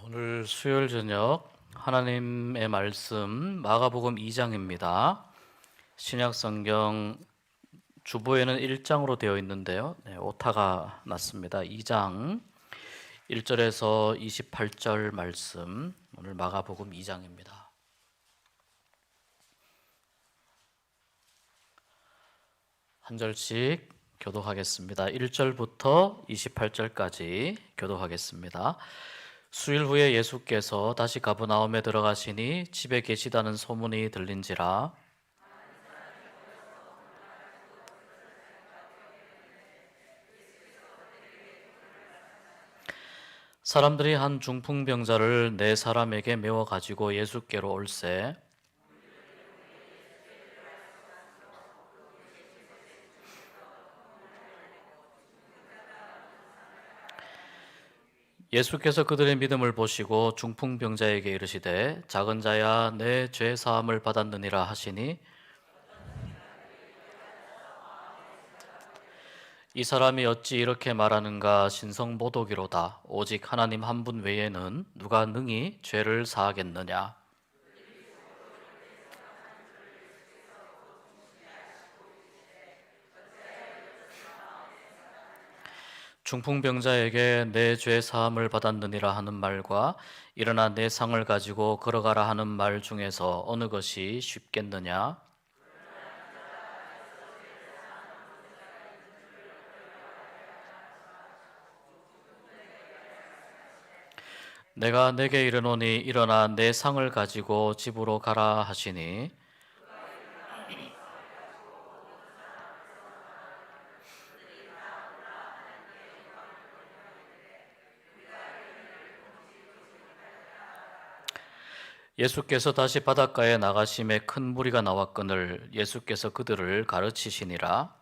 오늘 수요일 저녁 하나님의 말씀 마가복음 2장입니다. 신약 성경 주보에는 1장으로 되어 있는데요. 오타가 났습니다. 2장 1절에서 28절 말씀, 오늘 마가복음 2장입니다. 한 절씩 교독하겠습니다. 1절부터 28절까지 교독하겠습니다. 수일 후에 예수께서 다시 가버나움에 들어가시니 집에 계시다는 소문이 들린지라. 사람들이 한 중풍병자를 네 사람에게 메워 가지고 예수께로 올세. 예수께서 그들의 믿음을 보시고 중풍병자에게 이르시되 작은 자야 내 죄 사함을 받았느니라 하시니, 이 사람이 어찌 이렇게 말하는가 신성모독이로다. 오직 하나님 한 분 외에는 누가 능히 죄를 사하겠느냐. 중풍병자에게 내 죄 사함을 받았느니라 하는 말과 일어나 내 상을 가지고 걸어가라 하는 말 중에서 어느 것이 쉽겠느냐? 내가 내게 이르노니 일어나 내 상을 가지고 집으로 가라 하시니, 예수께서 다시 바닷가에 나가심에 큰 무리가 나왔거늘 예수께서 그들을 가르치시니라.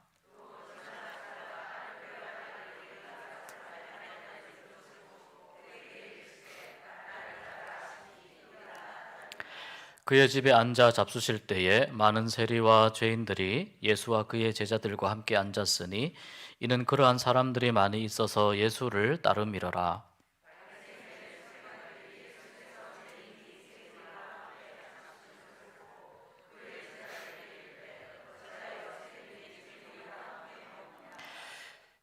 그의 집에 앉아 잡수실 때에 많은 세리와 죄인들이 예수와 그의 제자들과 함께 앉았으니 이는 그러한 사람들이 많이 있어서 예수를 따름이러라.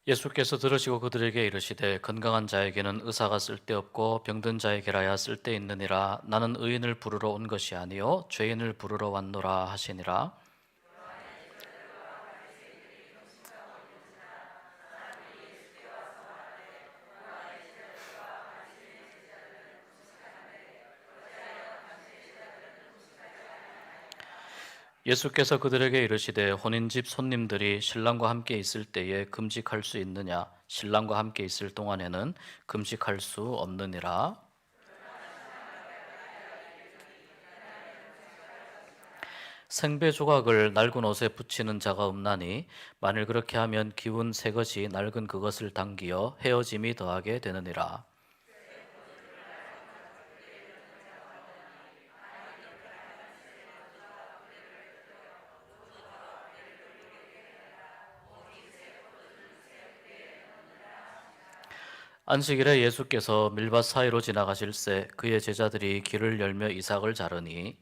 예수께서 들으시고 그들에게 이르시되 건강한 자에게는 의사가 쓸데없고 병든 자에게라야 쓸데있느니라. 나는 의인을 부르러 온 것이 아니요 죄인을 부르러 왔노라 하시니라. 예수께서 그들에게 이르시되 혼인집 손님들이 신랑과 함께 있을 때에 금식할 수 있느냐? 신랑과 함께 있을 동안에는 금식할 수 없느니라. 생배 조각을 낡은 옷에 붙이는 자가 없나니 만일 그렇게 하면 기운 새 것이 낡은 그것을 당기어 헤어짐이 더하게 되느니라. 안식일에 예수께서 밀밭 사이로 지나가실새 그의 제자들이 길을 열며 이삭을 자르니,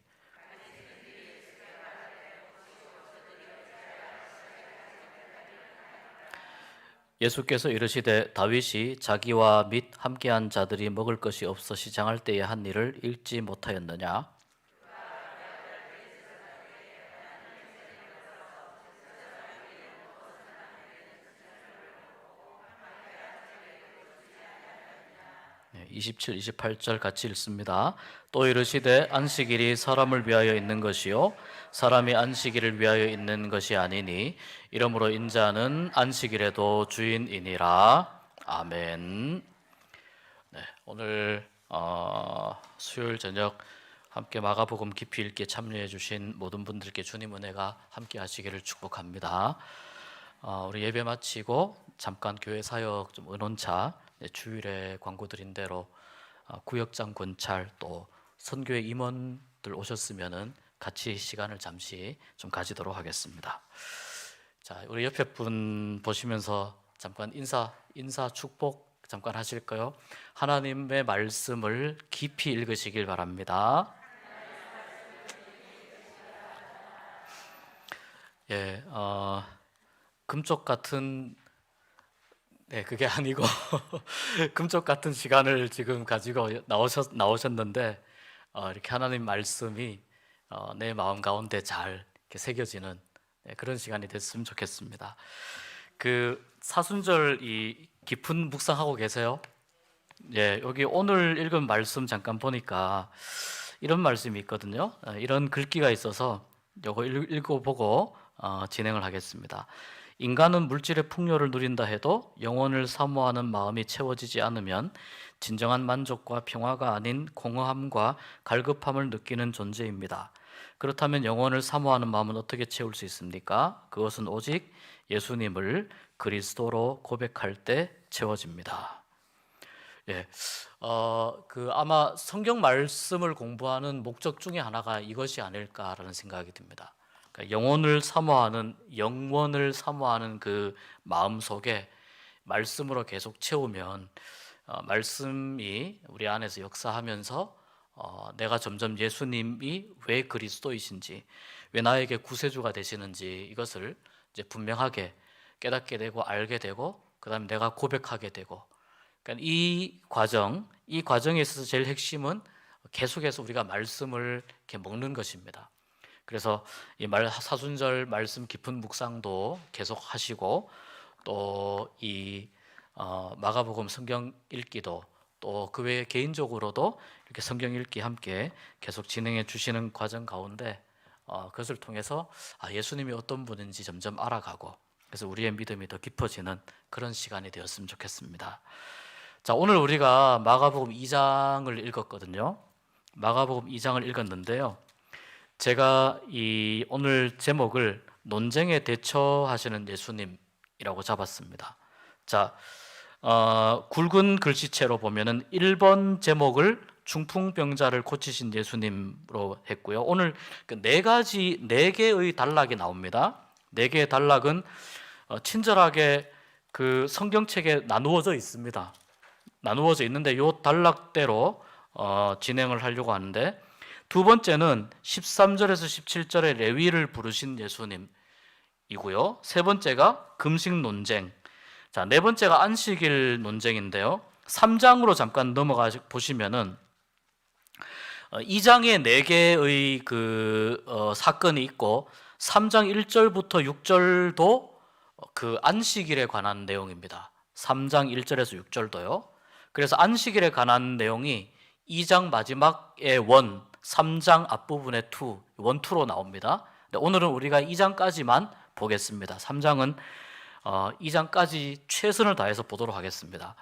예수께서 이르시되 다윗이 자기와 및 함께한 자들이 먹을 것이 없어 시장할 때에 한 일을 읽지 못하였느냐? 27, 28절 같이 읽습니다. 또 이르시되 안식일이 사람을 위하여 있는 것이요 사람이 안식일을 위하여 있는 것이 아니니 이러므로 인자는 안식일에도 주인이니라. 아멘. 네, 오늘 수요일 저녁 함께 마가복음 깊이 읽기에 참여해 주신 모든 분들께 주님 은혜가 함께 하시기를 축복합니다. 우리 예배 마치고 잠깐 교회 사역 좀 의논차, 주일에 광고 드린 대로 구역장 권찰 또 선교회 임원들 오셨으면은 같이 시간을 잠시 좀 가지도록 하겠습니다. 자, 우리 옆에 분 보시면서 잠깐 인사 축복 잠깐 하실까요? 하나님의 말씀을 깊이 읽으시길 바랍니다. 예, 금쪽 같은 그게 아니고 금쪽 같은 시간을 지금 가지고 나오셨는데 이렇게 하나님 말씀이 내 마음 가운데 잘 이렇게 새겨지는 그런 시간이 됐으면 좋겠습니다. 그 사순절 이 깊은 묵상하고 계세요? 예, 여기 오늘 읽은 말씀 잠깐 보니까 이런 말씀이 있거든요. 이런 글귀가 있어서 요거 읽어보고 진행을 하겠습니다. 인간은 물질의 풍요를 누린다 해도 영혼을 사모하는 마음이 채워지지 않으면 진정한 만족과 평화가 아닌 공허함과 갈급함을 느끼는 존재입니다. 그렇다면 영혼을 사모하는 마음은 어떻게 채울 수 있습니까? 그것은 오직 예수님을 그리스도로 고백할 때 채워집니다. 예, 아마 성경 말씀을 공부하는 목적 중에 하나가 이것이 아닐까라는 생각이 듭니다. 그러니까 영원을 사모하는 그 마음 속에 말씀으로 계속 채우면 말씀이 우리 안에서 역사하면서 내가 점점 예수님이 왜 그리스도이신지, 왜 나에게 구세주가 되시는지 이것을 이제 분명하게 깨닫게 되고 알게 되고, 그다음에 내가 고백하게 되고. 그러니까 이 과정에 있어서 제일 핵심은 계속해서 우리가 말씀을 이렇게 먹는 것입니다. 그래서 이 사순절 말씀 깊은 묵상도 계속 하시고, 또 이 마가복음 성경 읽기도, 또 그 외에 개인적으로도 이렇게 성경 읽기 함께 계속 진행해 주시는 과정 가운데 그것을 통해서 예수님이 어떤 분인지 점점 알아가고, 그래서 우리의 믿음이 더 깊어지는 그런 시간이 되었으면 좋겠습니다. 자, 오늘 우리가 마가복음 2장을 읽었거든요. 마가복음 2장을 읽었는데요. 제가 이 오늘 제목을 논쟁에 대처하시는 예수님이라고 잡았습니다. 자, 굵은 글씨체로 보면은 1번 제목을 중풍병자를 고치신 예수님으로 했고요. 오늘 네 개의 단락이 나옵니다. 네 개의 단락은 친절하게 그 성경책에 나누어져 있습니다. 나누어져 있는데 이 단락대로 진행을 하려고 하는데, 두 번째는 13절에서 17절에 레위를 부르신 예수님이고요. 세 번째가 금식 논쟁. 자, 네 번째가 안식일 논쟁인데요. 3장으로 잠깐 넘어가 보시면은 2장에 4개의 사건이 있고, 3장 1절부터 6절도 그 안식일에 관한 내용입니다. 3장 1절에서 6절도요. 그래서 안식일에 관한 내용이 2장 마지막에 3장 앞부분에 1, 2로 나옵니다. 오늘은 우리가 2장까지만 보겠습니다. 3장은 2장까지 최선을 다해서 보도록 하겠습니다.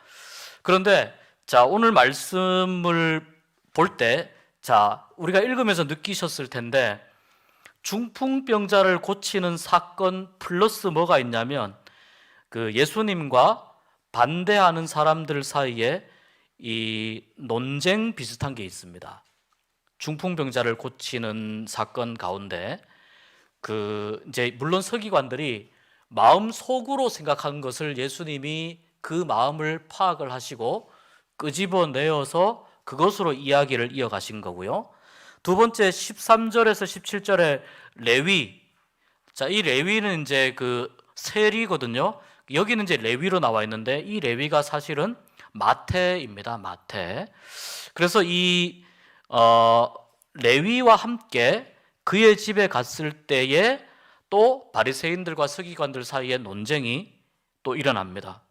그런데 자, 오늘 말씀을 볼 때 우리가 읽으면서 느끼셨을 텐데, 중풍병자를 고치는 사건 플러스 뭐가 있냐면 그 예수님과 반대하는 사람들 사이에 이 논쟁 비슷한 게 있습니다. 중풍병자를 고치는 사건 가운데 이제 물론 서기관들이 마음 속으로 생각한 것을 예수님이 그 마음을 파악을 하시고 끄집어내어서 그것으로 이야기를 이어가신 거고요. 두 번째 13절에서 17절의 레위. 자, 이 레위는 이제 그 세리거든요. 여기는 이제 레위로 나와 있는데 이 레위가 사실은 마태입니다. 마태. 그래서 이 레위와 함께 그의 집에 갔을 때에 또 바리새인들과 서기관들 사이에 논쟁이 또 일어납니다.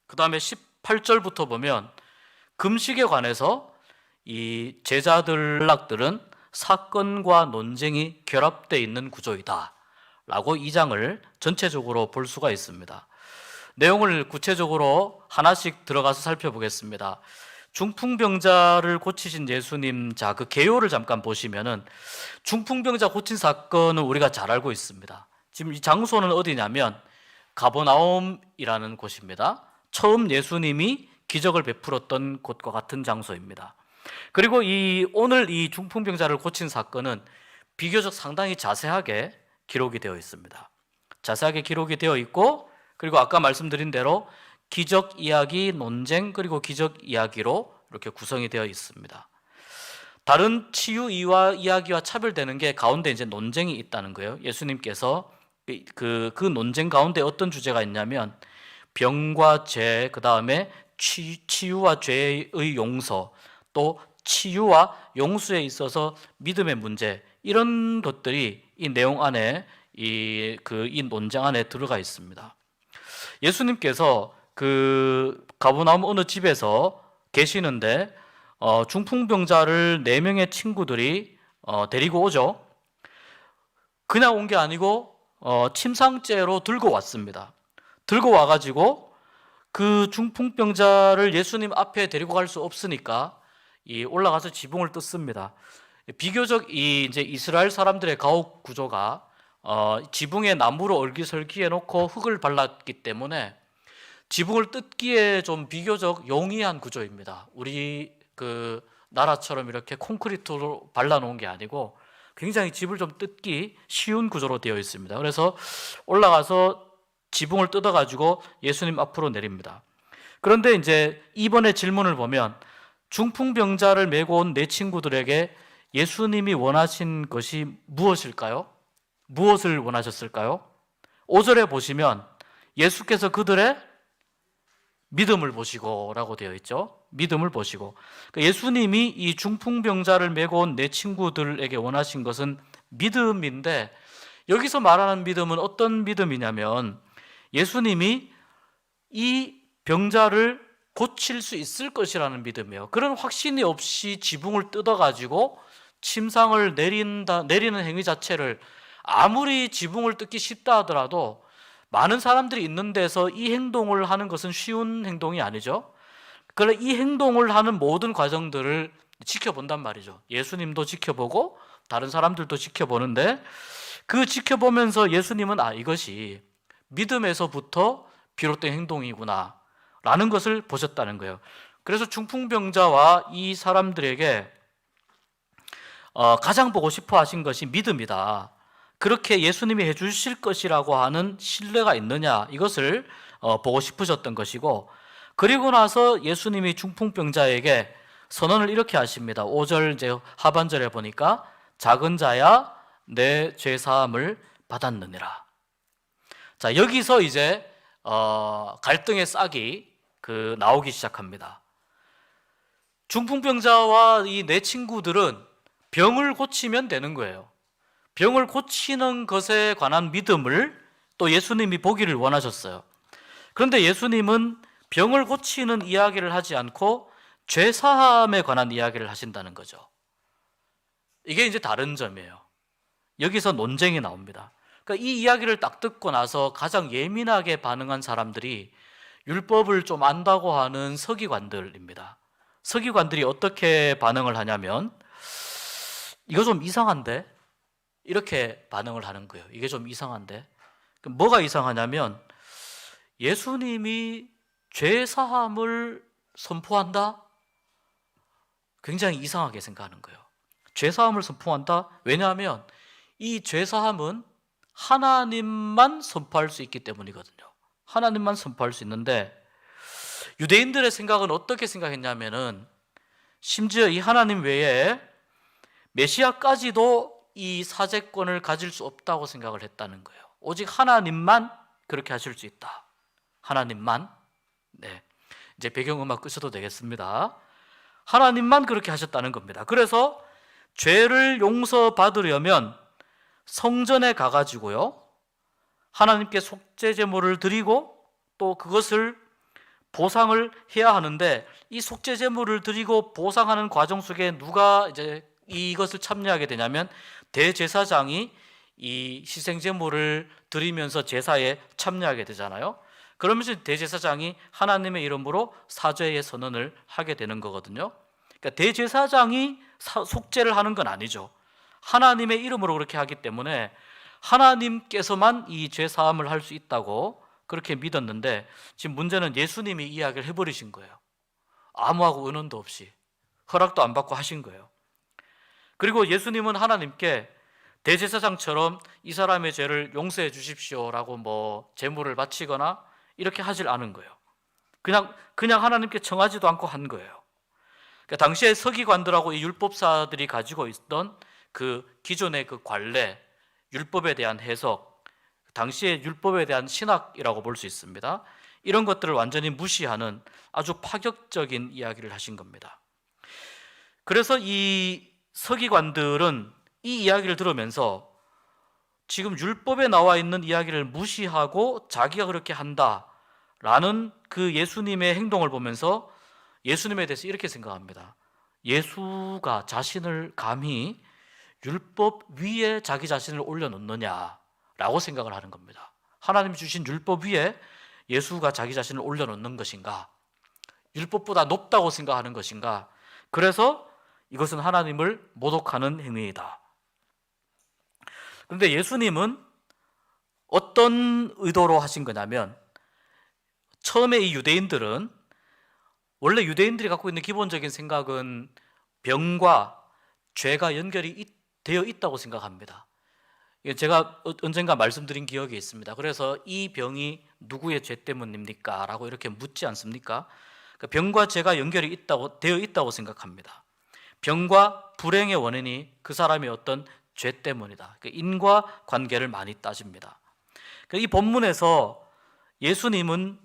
그 다음에 18절부터 보면 금식에 관해서 이 제자들락들은 사건과 논쟁이 결합되어 있는 구조이다 라고 2장을 전체적으로 볼 수가 있습니다. 내용을 구체적으로 하나씩 들어가서 살펴보겠습니다. 중풍병자를 고치신 예수님, 그 개요를 잠깐 보시면은 중풍병자 고친 사건은 우리가 잘 알고 있습니다. 지금 이 장소는 어디냐면 가버나움이라는 곳입니다. 처음 예수님이 기적을 베풀었던 곳과 같은 장소입니다. 그리고 오늘 이 중풍병자를 고친 사건은 비교적 상당히 자세하게 기록이 되어 있습니다. 자세하게 기록이 되어 있고, 그리고 아까 말씀드린 대로 기적 이야기, 논쟁, 그리고 기적 이야기로 이렇게 구성이 되어 있습니다. 다른 치유 이야기와 차별되는 게 가운데 이제 논쟁이 있다는 거예요. 예수님께서 그 논쟁 가운데 어떤 주제가 있냐면 병과 죄, 그 다음에 치유와 죄의 용서, 또 치유와 용서에 있어서 믿음의 문제, 이런 것들이 이 내용 안에 이 논쟁 안에 들어가 있습니다. 예수님께서 그 가버나움 어느 집에서 계시는데 중풍병자를 4명의 친구들이 데리고 오죠. 그냥 온 게 아니고 침상째로 들고 왔습니다. 들고 와가지고 그 중풍병자를 예수님 앞에 데리고 갈 수 없으니까 올라가서 지붕을 뜯습니다. 비교적 이제 이스라엘 사람들의 가옥 구조가 지붕에 나무로 얼기설기해 놓고 흙을 발랐기 때문에 지붕을 뜯기에 좀 비교적 용이한 구조입니다. 우리 그 나라처럼 이렇게 콘크리트로 발라놓은 게 아니고 굉장히 집을 좀 뜯기 쉬운 구조로 되어 있습니다. 그래서 올라가서 지붕을 뜯어가지고 예수님 앞으로 내립니다. 그런데 이제 이번에 질문을 보면 중풍병자를 메고 온 네 친구들에게 예수님이 원하신 것이 무엇일까요? 무엇을 원하셨을까요? 5절에 보시면 예수께서 그들의 믿음을 보시고 라고 되어 있죠. 믿음을 보시고. 그러니까 예수님이 이 중풍병자를 메고 온 내 친구들에게 원하신 것은 믿음인데, 여기서 말하는 믿음은 어떤 믿음이냐면 예수님이 이 병자를 고칠 수 있을 것이라는 믿음이에요. 그런 확신이 없이 지붕을 뜯어가지고 침상을 내리는 행위 자체를, 아무리 지붕을 뜯기 쉽다 하더라도 많은 사람들이 있는 데서 이 행동을 하는 것은 쉬운 행동이 아니죠. 그러나 이 행동을 하는 모든 과정들을 지켜본단 말이죠. 예수님도 지켜보고 다른 사람들도 지켜보는데, 그 지켜보면서 예수님은 이것이 믿음에서부터 비롯된 행동이구나 라는 것을 보셨다는 거예요. 그래서 중풍병자와 이 사람들에게 가장 보고 싶어 하신 것이 믿음이다. 그렇게 예수님이 해주실 것이라고 하는 신뢰가 있느냐, 이것을 보고 싶으셨던 것이고, 그리고 나서 예수님이 중풍병자에게 선언을 이렇게 하십니다. 5절 이제 하반절에 보니까 작은 자야 내 죄 사함을 받았느니라. 자, 여기서 이제 갈등의 싹이 나오기 시작합니다. 중풍병자와 이 네 친구들은 병을 고치면 되는 거예요. 병을 고치는 것에 관한 믿음을 또 예수님이 보기를 원하셨어요. 그런데 예수님은 병을 고치는 이야기를 하지 않고 죄사함에 관한 이야기를 하신다는 거죠. 이게 이제 다른 점이에요. 여기서 논쟁이 나옵니다. 그러니까 이 이야기를 딱 듣고 나서 가장 예민하게 반응한 사람들이 율법을 좀 안다고 하는 서기관들입니다. 서기관들이 어떻게 반응을 하냐면, 이거 좀 이상한데? 이렇게 반응을 하는 거예요. 이게 좀 이상한데? 뭐가 이상하냐면, 예수님이 죄사함을 선포한다? 굉장히 이상하게 생각하는 거예요. 죄사함을 선포한다? 왜냐하면 이 죄사함은 하나님만 선포할 수 있기 때문이거든요. 하나님만 선포할 수 있는데, 유대인들의 생각은 어떻게 생각했냐면은 심지어 이 하나님 외에 메시아까지도 이 사제권을 가질 수 없다고 생각을 했다는 거예요. 오직 하나님만 그렇게 하실 수 있다. 하나님만. 네, 이제 배경음악 끄셔도 되겠습니다. 하나님만 그렇게 하셨다는 겁니다. 그래서 죄를 용서받으려면 성전에 가가지고요, 하나님께 속죄 제물을 드리고 또 그것을 보상을 해야 하는데, 이 속죄 제물을 드리고 보상하는 과정 속에 누가 이제 이것을 참여하게 되냐면 대제사장이 이 희생 제물을 드리면서 제사에 참여하게 되잖아요. 그러면서 대제사장이 하나님의 이름으로 사죄의 선언을 하게 되는 거거든요. 그러니까 대제사장이 속죄를 하는 건 아니죠. 하나님의 이름으로 그렇게 하기 때문에 하나님께서만 이 죄 사함을 할 수 있다고 그렇게 믿었는데, 지금 문제는 예수님이 이야기를 해버리신 거예요. 아무하고 의논도 없이 허락도 안 받고 하신 거예요. 그리고 예수님은 하나님께 대제사장처럼 이 사람의 죄를 용서해 주십시오라고 제물을 바치거나 이렇게 하질 않은 거예요. 그냥 하나님께 청하지도 않고 한 거예요. 그러니까 당시에 서기관들하고 이 율법사들이 가지고 있던 그 기존의 그 관례, 율법에 대한 해석, 당시의 율법에 대한 신학이라고 볼 수 있습니다. 이런 것들을 완전히 무시하는 아주 파격적인 이야기를 하신 겁니다. 그래서 이 서기관들은 이 이야기를 들으면서 지금 율법에 나와 있는 이야기를 무시하고 자기가 그렇게 한다라는 그 예수님의 행동을 보면서 예수님에 대해서 이렇게 생각합니다. 예수가 자신을 감히 율법 위에 자기 자신을 올려놓느냐라고 생각을 하는 겁니다. 하나님이 주신 율법 위에 예수가 자기 자신을 올려놓는 것인가? 율법보다 높다고 생각하는 것인가? 그래서 이것은 하나님을 모독하는 행위이다. 그런데 예수님은 어떤 의도로 하신 거냐면, 처음에 이 유대인들은, 원래 유대인들이 갖고 있는 기본적인 생각은 병과 죄가 연결이 되어 있다고 생각합니다. 제가 언젠가 말씀드린 기억이 있습니다. 그래서 이 병이 누구의 죄 때문입니까? 라고 이렇게 묻지 않습니까? 병과 죄가 연결이 되어 있다고 생각합니다. 병과 불행의 원인이 그 사람의 어떤 죄 때문이다. 인과 관계를 많이 따집니다. 이 본문에서 예수님은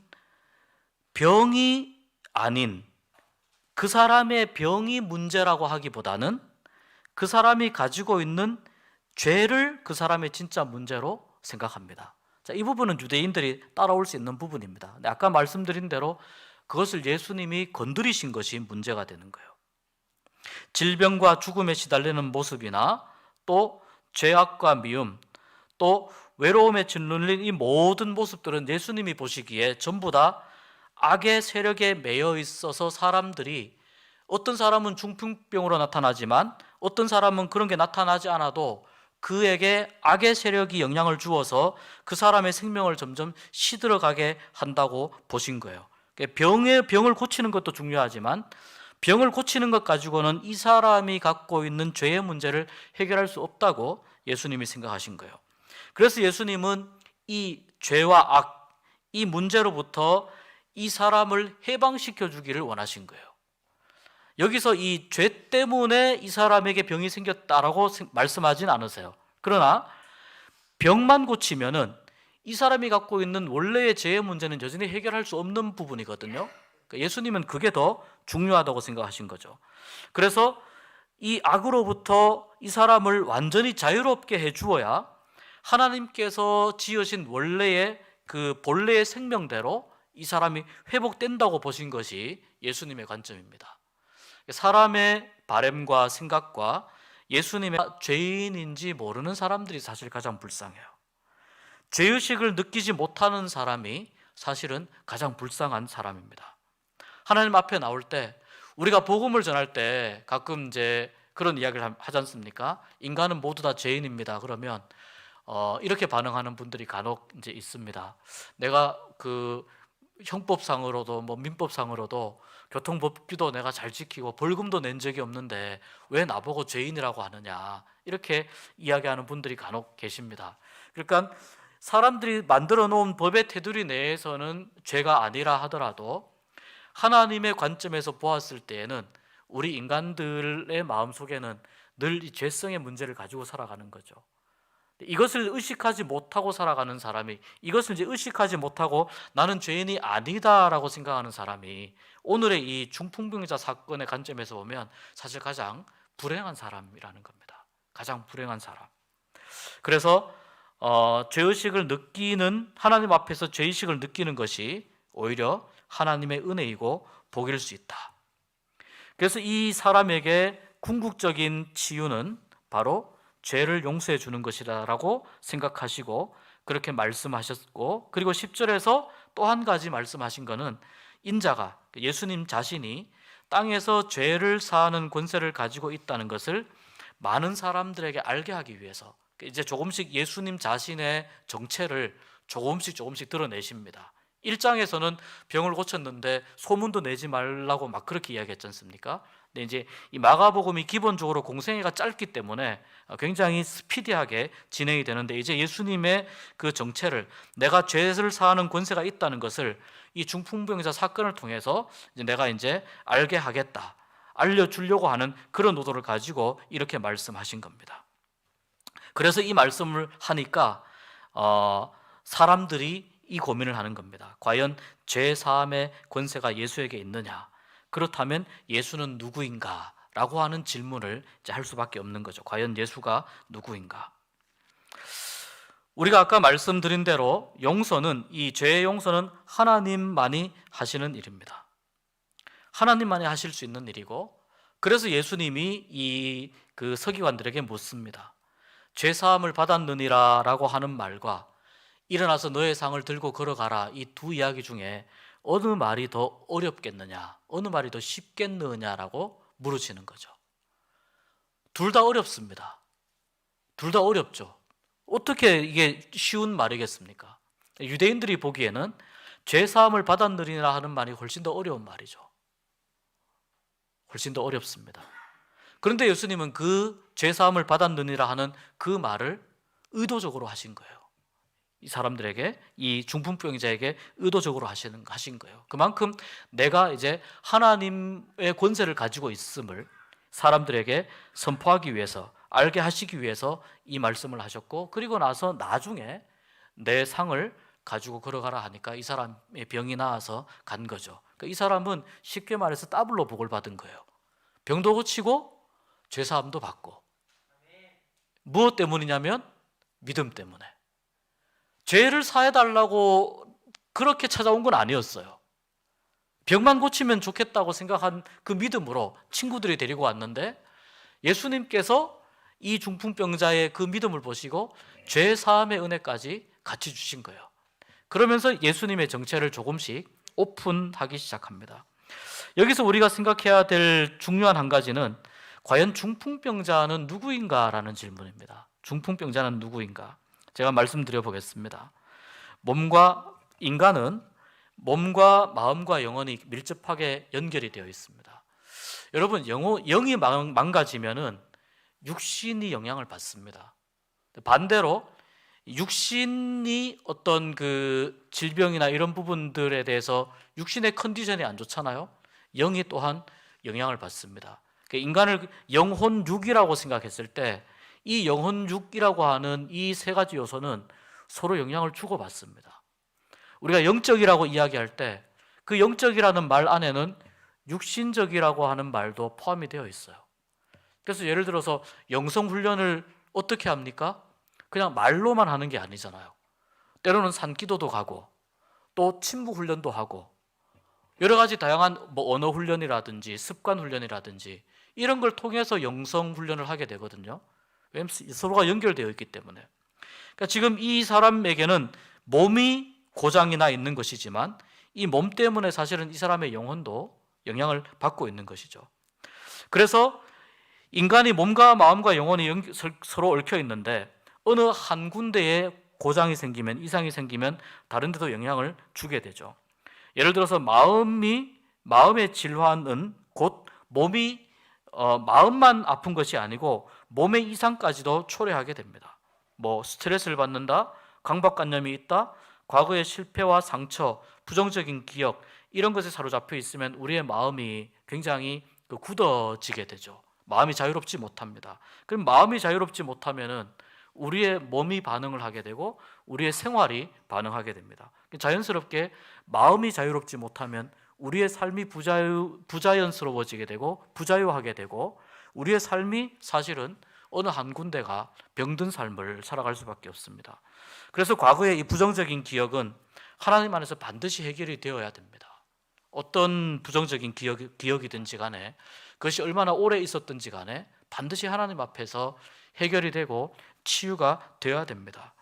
병이 아닌 그 사람의 병이 문제라고 하기보다는 그 사람이 가지고 있는 죄를 그 사람의 진짜 문제로 생각합니다. 자, 이 부분은 유대인들이 따라올 수 있는 부분입니다. 아까 말씀드린 대로 그것을 예수님이 건드리신 것이 문제가 되는 거예요. 질병과 죽음에 시달리는 모습이나 또 죄악과 미움, 또 외로움에 짓눌린 이 모든 모습들은 예수님이 보시기에 전부 다 악의 세력에 매여 있어서 사람들이, 어떤 사람은 중풍병으로 나타나지만 어떤 사람은 그런 게 나타나지 않아도 그에게 악의 세력이 영향을 주어서 그 사람의 생명을 점점 시들어가게 한다고 보신 거예요. 병을 고치는 것도 중요하지만 병을 고치는 것 가지고는 이 사람이 갖고 있는 죄의 문제를 해결할 수 없다고 예수님이 생각하신 거예요. 그래서 예수님은 이 죄와 악, 이 문제로부터 이 사람을 해방시켜 주기를 원하신 거예요. 여기서 이 죄 때문에 이 사람에게 병이 생겼다라고 말씀하진 않으세요. 그러나 병만 고치면은 이 사람이 갖고 있는 원래의 죄의 문제는 여전히 해결할 수 없는 부분이거든요. 예수님은 그게 더 중요하다고 생각하신 거죠. 그래서 이 악으로부터 이 사람을 완전히 자유롭게 해 주어야 하나님께서 지으신 원래의 그 본래의 생명대로 이 사람이 회복된다고 보신 것이 예수님의 관점입니다. 사람의 바램과 생각과 예수님의 죄인인지 모르는 사람들이 사실 가장 불쌍해요. 죄의식을 느끼지 못하는 사람이 사실은 가장 불쌍한 사람입니다. 하나님 앞에 나올 때, 우리가 복음을 전할 때 가끔 이제 그런 이야기를 하지 않습니까? 인간은 모두 다 죄인입니다. 그러면 이렇게 반응하는 분들이 간혹 이제 있습니다. 내가 그 형법상으로도 뭐 민법상으로도 교통법규도 내가 잘 지키고 벌금도 낸 적이 없는데 왜 나보고 죄인이라고 하느냐, 이렇게 이야기하는 분들이 간혹 계십니다. 그러니까 사람들이 만들어 놓은 법의 테두리 내에서는 죄가 아니라 하더라도 하나님의 관점에서 보았을 때에는 우리 인간들의 마음속에는 늘 이 죄성의 문제를 가지고 살아가는 거죠. 이것을 의식하지 못하고 살아가는 사람이, 이것을 이제 의식하지 못하고 나는 죄인이 아니다라고 생각하는 사람이 오늘의 이 중풍병자 사건의 관점에서 보면 사실 가장 불행한 사람이라는 겁니다. 가장 불행한 사람. 그래서 죄의식을 느끼는, 하나님 앞에서 죄의식을 느끼는 것이 오히려 하나님의 은혜이고 복일 수 있다. 그래서 이 사람에게 궁극적인 치유는 바로 죄를 용서해 주는 것이라고 생각하시고 그렇게 말씀하셨고, 그리고 10절에서 또 한 가지 말씀하신 것은 인자가, 예수님 자신이 땅에서 죄를 사하는 권세를 가지고 있다는 것을 많은 사람들에게 알게 하기 위해서 이제 조금씩 예수님 자신의 정체를 조금씩 드러내십니다. 1장에서는 병을 고쳤는데 소문도 내지 말라고 막 그렇게 이야기했지 않습니까? 근데 이제 이 마가복음이 기본적으로 공생애가 짧기 때문에 굉장히 스피디하게 진행이 되는데, 이제 예수님의 그 정체를, 내가 죄를 사하는 권세가 있다는 것을 이 중풍병자 사건을 통해서 이제 내가 이제 알게 하겠다, 알려주려고 하는 그런 의도를 가지고 이렇게 말씀하신 겁니다. 그래서 이 말씀을 하니까 사람들이 이 고민을 하는 겁니다. 과연 죄 사함의 권세가 예수에게 있느냐? 그렇다면 예수는 누구인가? 라고 하는 질문을 이제 할 수밖에 없는 거죠. 과연 예수가 누구인가? 우리가 아까 말씀드린 대로 용서는, 이 죄의 용서는 하나님만이 하시는 일입니다. 하나님만이 하실 수 있는 일이고, 그래서 예수님이 이 그 서기관들에게 묻습니다. 죄 사함을 받았느니라 라고 하는 말과 일어나서 너의 상을 들고 걸어가라, 이 두 이야기 중에 어느 말이 더 어렵겠느냐, 어느 말이 더 쉽겠느냐라고 물으시는 거죠. 둘 다 어렵습니다. 둘 다 어렵죠. 어떻게 이게 쉬운 말이겠습니까? 유대인들이 보기에는 죄 사함을 받았느니라 하는 말이 훨씬 더 어려운 말이죠. 훨씬 더 어렵습니다. 그런데 예수님은 그 죄 사함을 받았느니라 하는 그 말을 의도적으로 하신 거예요. 이 사람들에게, 이 중풍병자에게 의도적으로 하신 거예요. 그만큼 내가 이제 하나님의 권세를 가지고 있음을 사람들에게 선포하기 위해서, 알게 하시기 위해서 이 말씀을 하셨고, 그리고 나서 나중에 내 상을 가지고 걸어가라 하니까 이 사람의 병이 나아서 간 거죠. 그러니까 이 사람은 쉽게 말해서 더블로 복을 받은 거예요. 병도 고치고 죄사함도 받고. 무엇 때문이냐면 믿음 때문에. 죄를 사해달라고 그렇게 찾아온 건 아니었어요. 병만 고치면 좋겠다고 생각한 그 믿음으로 친구들이 데리고 왔는데, 예수님께서 이 중풍병자의 그 믿음을 보시고 죄 사함의 은혜까지 같이 주신 거예요. 그러면서 예수님의 정체를 조금씩 오픈하기 시작합니다. 여기서 우리가 생각해야 될 중요한 한 가지는 과연 중풍병자는 누구인가라는 질문입니다. 중풍병자는 누구인가? 제가 말씀드려 보겠습니다. 인간은 몸과 마음과 영혼이 밀접하게 연결이 되어 있습니다. 여러분, 영이 망가지면은 육신이 영향을 받습니다. 반대로 육신이 어떤 그 질병이나 이런 부분들에 대해서 육신의 컨디션이 안 좋잖아요. 영이 또한 영향을 받습니다. 인간을 영혼육이라고 생각했을 때 이 영혼육이라고 하는 이 세 가지 요소는 서로 영향을 주고받습니다. 우리가 영적이라고 이야기할 때 그 영적이라는 말 안에는 육신적이라고 하는 말도 포함이 되어 있어요. 그래서 예를 들어서 영성훈련을 어떻게 합니까? 그냥 말로만 하는 게 아니잖아요. 때로는 산기도도 가고 또 침묵훈련도 하고 여러 가지 다양한 언어훈련이라든지 습관훈련이라든지 이런 걸 통해서 영성훈련을 하게 되거든요. 왜냐하면 서로가 연결되어 있기 때문에. 그러니까 지금 이 사람에게는 몸이 고장이 나 있는 것이지만 이 몸 때문에 사실은 이 사람의 영혼도 영향을 받고 있는 것이죠. 그래서 인간이 몸과 마음과 영혼이 서로 얽혀 있는데 어느 한 군데에 고장이 생기면, 이상이 생기면 다른 데도 영향을 주게 되죠. 예를 들어서 마음의 질환은 곧 마음만 아픈 것이 아니고 몸의 이상까지도 초래하게 됩니다. 스트레스를 받는다, 강박관념이 있다, 과거의 실패와 상처, 부정적인 기억 이런 것에 사로잡혀 있으면 우리의 마음이 굉장히 굳어지게 되죠. 마음이 자유롭지 못합니다. 그럼 마음이 자유롭지 못하면은 우리의 몸이 반응을 하게 되고 우리의 생활이 반응하게 됩니다. 자연스럽게 마음이 자유롭지 못하면 우리의 삶이 부자연스러워지게 되고 부자유하게 되고 우리의 삶이 사실은 어느 한 군데가 병든 삶을 살아갈 수밖에 없습니다. 그래서 과거의 이 부정적인 기억은 하나님 안에서 반드시 해결이 되어야 됩니다. 어떤 부정적인 기억이든지 간에 그것이 얼마나 오래 있었든지 간에 반드시 하나님 앞에서 해결이 되고 치유가 되어야 됩니다.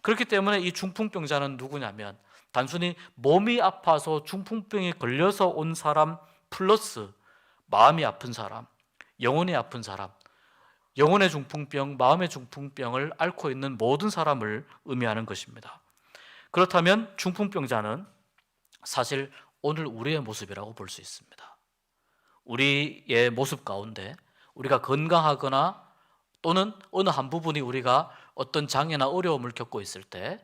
그렇기 때문에 이 중풍병자는 누구냐면 단순히 몸이 아파서 중풍병에 걸려서 온 사람 플러스 마음이 아픈 사람, 영혼이 아픈 사람, 영혼의 중풍병, 마음의 중풍병을 앓고 있는 모든 사람을 의미하는 것입니다. 그렇다면 중풍병자는 사실 오늘 우리의 모습이라고 볼 수 있습니다. 우리의 모습 가운데 우리가 건강하거나 또는 어느 한 부분이 우리가 어떤 장애나 어려움을 겪고 있을 때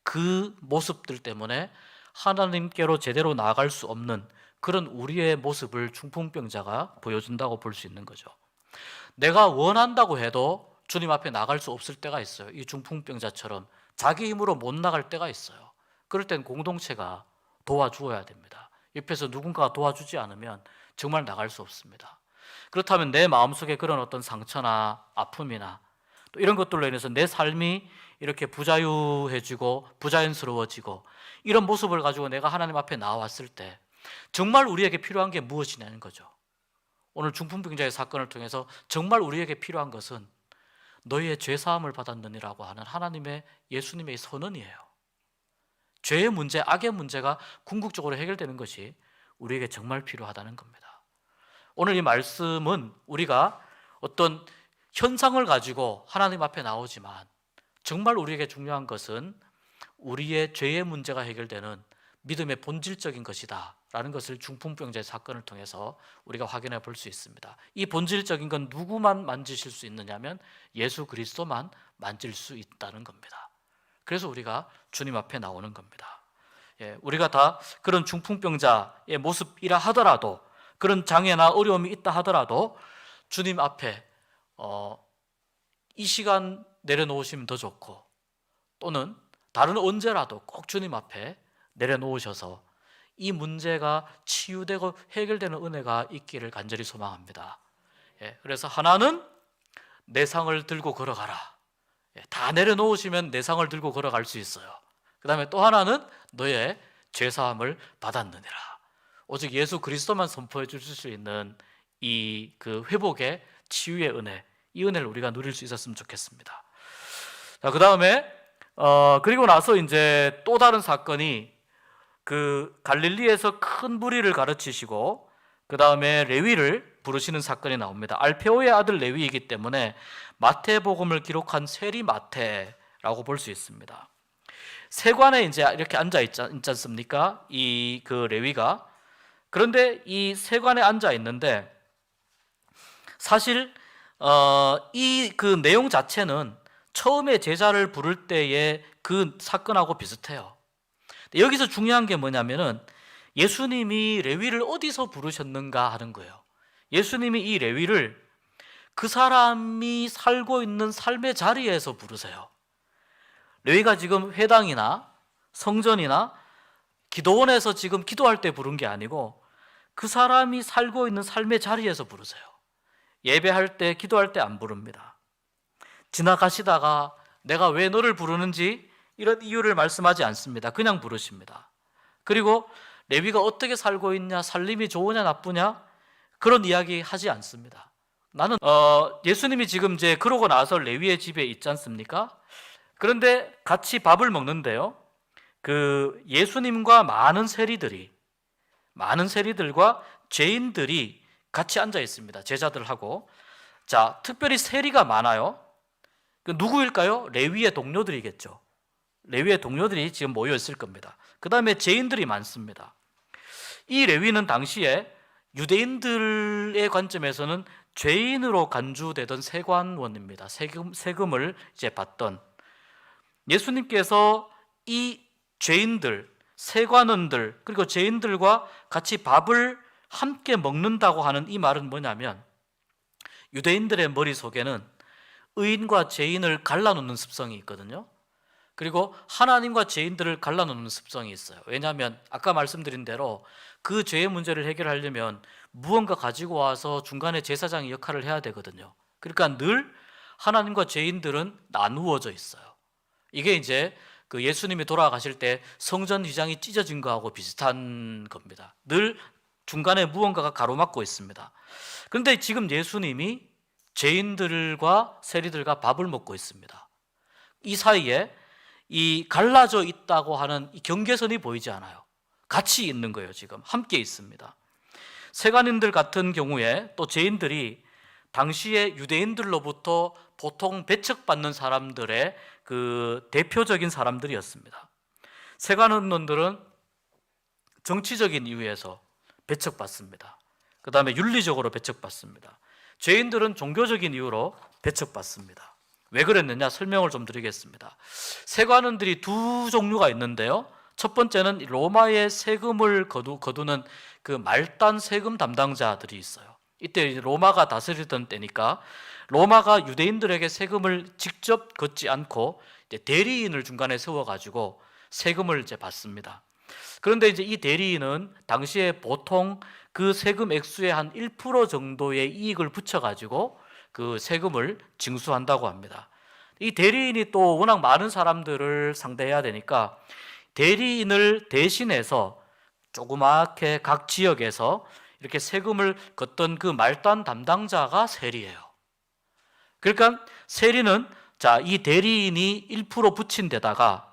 그 모습들 때문에 하나님께로 제대로 나아갈 수 없는 그런 우리의 모습을 중풍병자가 보여준다고 볼 수 있는 거죠. 내가 원한다고 해도 주님 앞에 나갈 수 없을 때가 있어요. 이 중풍병자처럼 자기 힘으로 못 나갈 때가 있어요. 그럴 땐 공동체가 도와주어야 됩니다. 옆에서 누군가가 도와주지 않으면 정말 나갈 수 없습니다. 그렇다면 내 마음속에 그런 어떤 상처나 아픔이나 또 이런 것들로 인해서 내 삶이 이렇게 부자유해지고 부자연스러워지고 이런 모습을 가지고 내가 하나님 앞에 나왔을 때 정말 우리에게 필요한 게 무엇이냐는 거죠. 오늘 중풍병자의 사건을 통해서 정말 우리에게 필요한 것은 너희의 죄사함을 받았느니라고 하는 하나님의 예수님의 선언이에요. 죄의 문제, 악의 문제가 궁극적으로 해결되는 것이 우리에게 정말 필요하다는 겁니다. 오늘 이 말씀은 우리가 어떤 현상을 가지고 하나님 앞에 나오지만 정말 우리에게 중요한 것은 우리의 죄의 문제가 해결되는 믿음의 본질적인 것이다 라는 것을 중풍병자의 사건을 통해서 우리가 확인해 볼 수 있습니다. 이 본질적인 건 누구만 만지실 수 있느냐면 예수 그리스도만 만질 수 있다는 겁니다. 그래서 우리가 주님 앞에 나오는 겁니다. 우리가 다 그런 중풍병자의 모습이라 하더라도 그런 장애나 어려움이 있다 하더라도 주님 앞에 이 시간 내려놓으시면 더 좋고 또는 다른 언제라도 꼭 주님 앞에 내려놓으셔서 이 문제가 치유되고 해결되는 은혜가 있기를 간절히 소망합니다. 그래서 하나는 내 상을 들고 걸어가라. 다 내려놓으시면 내 상을 들고 걸어갈 수 있어요. 그 다음에 또 하나는 너의 죄사함을 받았느니라. 오직 예수 그리스도만 선포해 주실 수 있는 이 그 회복의 치유의 은혜, 이 은혜를 우리가 누릴 수 있었으면 좋겠습니다. 자, 그 다음에 그리고 나서 이제 또 다른 사건이 그 갈릴리에서 큰 무리를 가르치시고 그 다음에 레위를 부르시는 사건이 나옵니다. 알페오의 아들 레위이기 때문에 마태복음을 기록한 세리 마태라고 볼 수 있습니다. 세관에 이제 이렇게 앉아 있지 않습니까? 이 그 레위가. 그런데 이 세관에 앉아 있는데 사실 이 그 내용 자체는 처음에 제자를 부를 때의 그 사건하고 비슷해요. 여기서 중요한 게 뭐냐면은 예수님이 레위를 어디서 부르셨는가 하는 거예요. 예수님이 이 레위를 그 사람이 살고 있는 삶의 자리에서 부르세요. 레위가 지금 회당이나 성전이나 기도원에서 지금 기도할 때 부른 게 아니고 그 사람이 살고 있는 삶의 자리에서 부르세요. 예배할 때, 기도할 때 안 부릅니다. 지나가시다가 내가 왜 너를 부르는지 이런 이유를 말씀하지 않습니다. 그냥 부르십니다. 그리고 레위가 어떻게 살고 있냐, 살림이 좋으냐 나쁘냐 그런 이야기 하지 않습니다. 나는 예수님이 지금 이제 그러고 나서 레위의 집에 있지 않습니까? 그런데 같이 밥을 먹는데요. 그 예수님과 많은 세리들과 죄인들이 같이 앉아 있습니다. 제자들하고. 자, 특별히 세리가 많아요. 그 누구일까요? 레위의 동료들이겠죠. 레위의 동료들이 지금 모여 있을 겁니다. 그 다음에 죄인들이 많습니다. 이 레위는 당시에 유대인들의 관점에서는 죄인으로 간주되던 세관원입니다. 세금을 이제 받던. 예수님께서 이 죄인들, 세관원들 그리고 죄인들과 같이 밥을 함께 먹는다고 하는 이 말은 뭐냐면 유대인들의 머릿속에는 의인과 죄인을 갈라놓는 습성이 있거든요. 그리고 하나님과 죄인들을 갈라놓는 습성이 있어요. 왜냐하면 아까 말씀드린 대로 그 죄의 문제를 해결하려면 무언가 가지고 와서 중간에 제사장이 역할을 해야 되거든요. 그러니까 늘 하나님과 죄인들은 나누어져 있어요. 이게 이제 그 예수님이 돌아가실 때 성전 휘장이 찢어진 거하고 비슷한 겁니다. 늘 중간에 무언가가 가로막고 있습니다. 그런데 지금 예수님이 죄인들과 세리들과 밥을 먹고 있습니다. 이 사이에 이 갈라져 있다고 하는 이 경계선이 보이지 않아요. 같이 있는 거예요. 지금 함께 있습니다. 세관인들 같은 경우에 또 죄인들이 당시에 유대인들로부터 보통 배척받는 사람들의 그 대표적인 사람들이었습니다. 세관원들은 정치적인 이유에서 배척받습니다. 그 다음에 윤리적으로 배척받습니다. 죄인들은 종교적인 이유로 배척받습니다. 왜 그랬느냐 설명을 좀 드리겠습니다. 세관원들이 두 종류가 있는데요. 첫 번째는 로마의 세금을 거두는 그 말단 세금 담당자들이 있어요. 이때 로마가 다스리던 때니까 로마가 유대인들에게 세금을 직접 걷지 않고 이제 대리인을 중간에 세워가지고 세금을 이제 받습니다. 그런데 이제 이 대리인은 당시에 보통 그 세금 액수의 한 1% 정도의 이익을 붙여가지고 그 세금을 징수한다고 합니다. 이 대리인이 또 워낙 많은 사람들을 상대해야 되니까 대리인을 대신해서 조그맣게 각 지역에서 이렇게 세금을 걷던 그 말단 담당자가 세리예요. 그러니까 세리는 이 대리인이 1% 붙인 데다가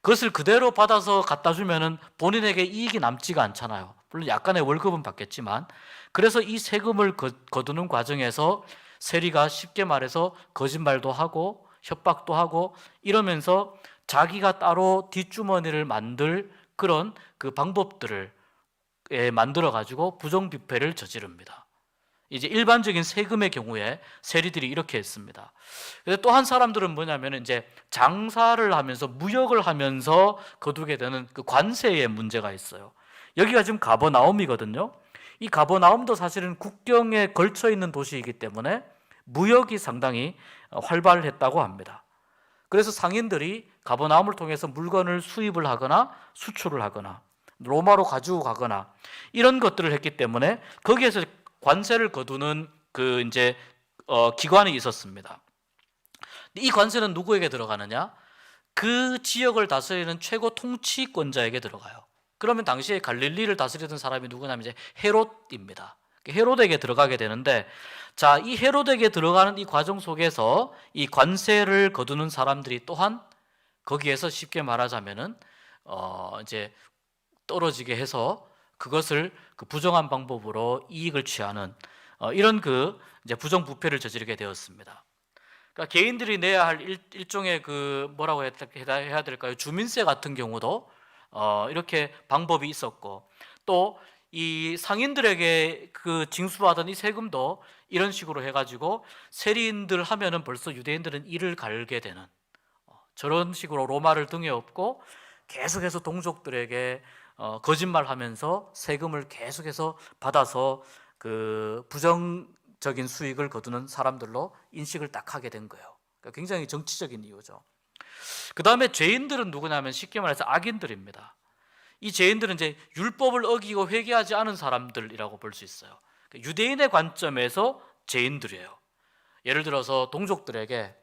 그것을 그대로 받아서 갖다 주면은 본인에게 이익이 남지가 않잖아요. 물론 약간의 월급은 받겠지만, 그래서 이 세금을 거두는 과정에서 세리가 쉽게 말해서 거짓말도 하고 협박도 하고 이러면서 자기가 따로 뒷주머니를 만들 그런 그 방법들을 만들어 가지고 부정부패를 저지릅니다. 이제 일반적인 세금의 경우에 세리들이 이렇게 했습니다. 또 한 사람들은 뭐냐면 이제 장사를 하면서 무역을 하면서 거두게 되는 그 관세의 문제가 있어요. 여기가 지금 가버나움이거든요. 이 가버나움도 사실은 국경에 걸쳐 있는 도시이기 때문에 무역이 상당히 활발했다고 합니다. 그래서 상인들이 가버나움을 통해서 물건을 수입을 하거나 수출을 하거나 로마로 가지고 가거나 이런 것들을 했기 때문에 거기에서 관세를 거두는 그 이제 기관이 있었습니다. 이 관세는 누구에게 들어가느냐? 그 지역을 다스리는 최고 통치권자에게 들어가요. 그러면 당시에 갈릴리를 다스리던 사람이 누구냐면 이제 헤롯입니다. 헤롯에게 들어가게 되는데, 이 헤롯에게 들어가는 이 과정 속에서 이 관세를 거두는 사람들이 또한 거기에서 쉽게 말하자면은 이제 떨어지게 해서 그것을 그 부정한 방법으로 이익을 취하는 이런 그 이제 부정부패를 저지르게 되었습니다. 그러니까 개인들이 내야 할 일종의 그 뭐라고 해야 될까요? 주민세 같은 경우도 이렇게 방법이 있었고, 또 이 상인들에게 그 징수하던 이 세금도 이런 식으로 해가지고 세리인들 하면은 벌써 유대인들은 이를 갈게 되는 저런 식으로 로마를 등에 업고 계속해서 동족들에게 거짓말하면서 세금을 계속해서 받아서 그 부정적인 수익을 거두는 사람들로 인식을 딱 하게 된 거예요. 그러니까 굉장히 정치적인 이유죠. 그 다음에 죄인들은 누구냐면 쉽게 말해서 악인들입니다. 이 죄인들은 이제 율법을 어기고 회개하지 않은 사람들이라고 볼 수 있어요. 유대인의 관점에서 죄인들이에요. 예를 들어서 동족들에게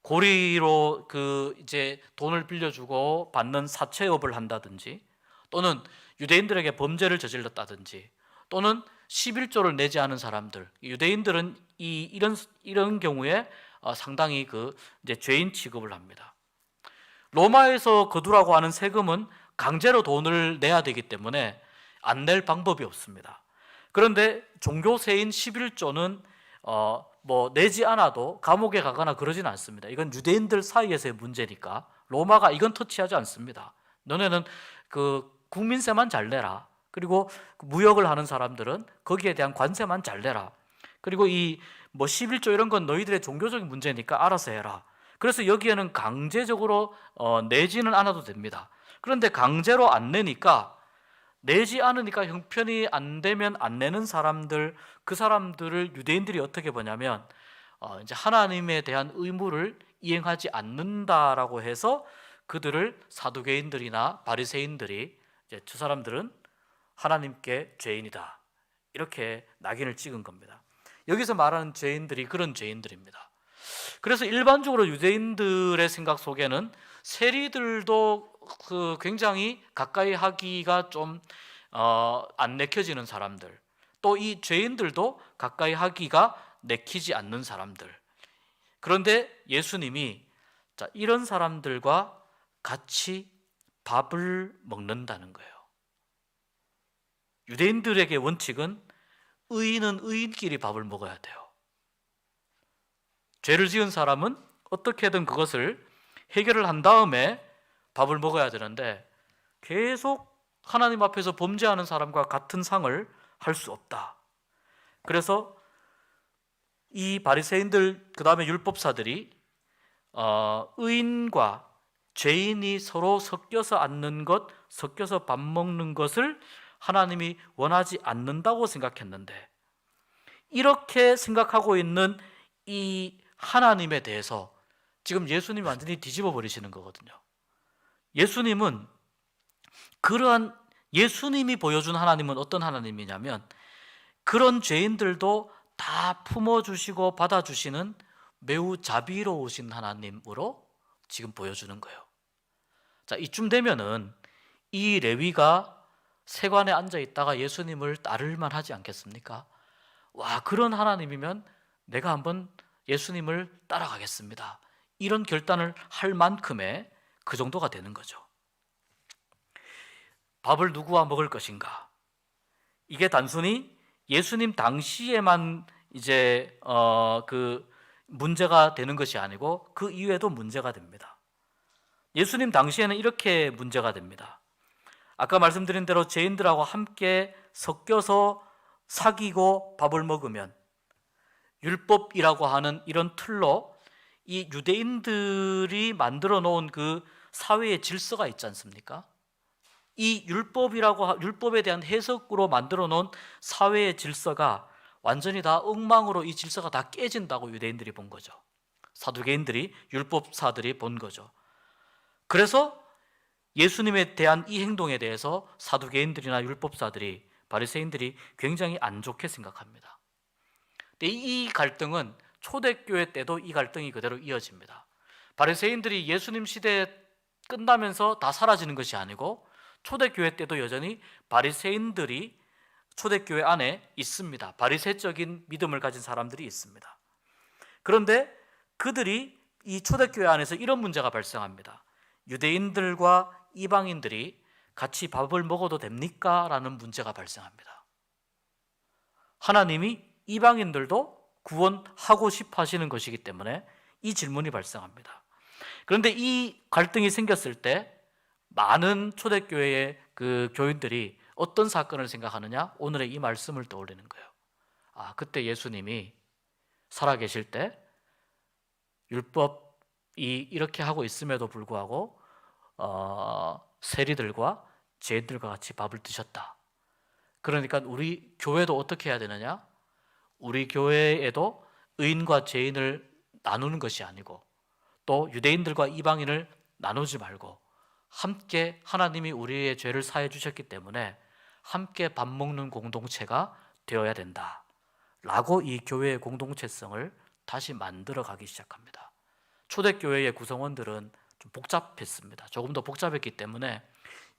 고리로 그 이제 돈을 빌려주고 받는 사채업을 한다든지, 또는 유대인들에게 범죄를 저질렀다든지, 또는 11조를 내지 않은 사람들, 유대인들은 이런 경우에 상당히 그 이제 죄인 취급을 합니다. 로마에서 거두라고 하는 세금은 강제로 돈을 내야 되기 때문에 안 낼 방법이 없습니다. 그런데 종교세인 11조는 뭐 내지 않아도 감옥에 가거나 그러진 않습니다. 이건 유대인들 사이에서의 문제니까 로마가 이건 터치하지 않습니다. 너네는 그 국민세만 잘 내라. 그리고 무역을 하는 사람들은 거기에 대한 관세만 잘 내라. 그리고 이 뭐 11조 이런 건 너희들의 종교적인 문제니까 알아서 해라. 그래서 여기에는 강제적으로 내지는 않아도 됩니다. 그런데 강제로 안 내니까, 내지 않으니까 형편이 안 되면 안 내는 사람들, 그 사람들을 유대인들이 어떻게 보냐면 이제 하나님에 대한 의무를 이행하지 않는다라고 해서 그들을 사두개인들이나 바리새인들이 이제 저 사람들은 하나님께 죄인이다 이렇게 낙인을 찍은 겁니다. 여기서 말하는 죄인들이 그런 죄인들입니다. 그래서 일반적으로 유대인들의 생각 속에는 세리들도 그 굉장히 가까이 하기가 좀 안 내켜지는 사람들, 또 이 죄인들도 가까이 하기가 내키지 않는 사람들. 그런데 예수님이 이런 사람들과 같이 밥을 먹는다는 거예요. 유대인들에게 원칙은 의인은 의인끼리 밥을 먹어야 돼요. 죄를 지은 사람은 어떻게든 그것을 해결을 한 다음에 밥을 먹어야 되는데 계속 하나님 앞에서 범죄하는 사람과 같은 상을 할 수 없다. 그래서 이 바리새인들 그 다음에 율법사들이 의인과 죄인이 서로 섞여서 앉는 것, 섞여서 밥 먹는 것을 하나님이 원하지 않는다고 생각했는데, 이렇게 생각하고 있는 이 하나님에 대해서 지금 예수님이 완전히 뒤집어 버리시는 거거든요. 예수님은 예수님이 보여준 하나님은 어떤 하나님이냐면, 그런 죄인들도 다 품어주시고 받아주시는 매우 자비로우신 하나님으로 지금 보여주는 거예요. 자, 이쯤 되면은 이 레위가 세관에 앉아 있다가 예수님을 따를만 하지 않겠습니까? 와, 그런 하나님이면 내가 한번 예수님을 따라가겠습니다, 이런 결단을 할 만큼의 그 정도가 되는 거죠. 밥을 누구와 먹을 것인가? 이게 단순히 예수님 당시에만 이제 그 문제가 되는 것이 아니고 그 이후에도 문제가 됩니다. 예수님 당시에는 이렇게 문제가 됩니다. 아까 말씀드린 대로 죄인들하고 함께 섞여서 사귀고 밥을 먹으면 율법이라고 하는 이런 틀로 이 유대인들이 만들어 놓은 그 사회의 질서가 있지 않습니까? 이 율법에 대한 해석으로 만들어 놓은 사회의 질서가 완전히 다 엉망으로, 이 질서가 다 깨진다고 유대인들이 본 거죠. 사두개인들이, 율법사들이 본 거죠. 그래서 예수님에 대한 이 행동에 대해서 사두개인들이나 율법사들이, 바리새인들이 굉장히 안 좋게 생각합니다. 근데 이 갈등은 초대교회 때도 이 갈등이 그대로 이어집니다. 바리새인들이 예수님 시대 끝나면서 다 사라지는 것이 아니고 초대교회 때도 여전히 바리새인들이 초대교회 안에 있습니다. 바리새적인 믿음을 가진 사람들이 있습니다. 그런데 그들이 이 초대교회 안에서 이런 문제가 발생합니다. 유대인들과 이방인들이 같이 밥을 먹어도 됩니까? 라는 문제가 발생합니다. 하나님이 이방인들도 구원하고 싶어 하시는 것이기 때문에 이 질문이 발생합니다. 그런데 이 갈등이 생겼을 때 많은 초대교회의 그 교인들이 어떤 사건을 생각하느냐? 오늘의 이 말씀을 떠올리는 거예요. 그때 예수님이 살아계실 때 율법이 이렇게 하고 있음에도 불구하고 세리들과 죄인들과 같이 밥을 드셨다. 그러니까 우리 교회도 어떻게 해야 되느냐? 우리 교회에도 의인과 죄인을 나누는 것이 아니고 또 유대인들과 이방인을 나누지 말고 함께 하나님이 우리의 죄를 사해 주셨기 때문에 함께 밥 먹는 공동체가 되어야 된다 라고 이 교회의 공동체성을 다시 만들어 가기 시작합니다. 초대교회의 구성원들은 좀 복잡했습니다. 조금 더 복잡했기 때문에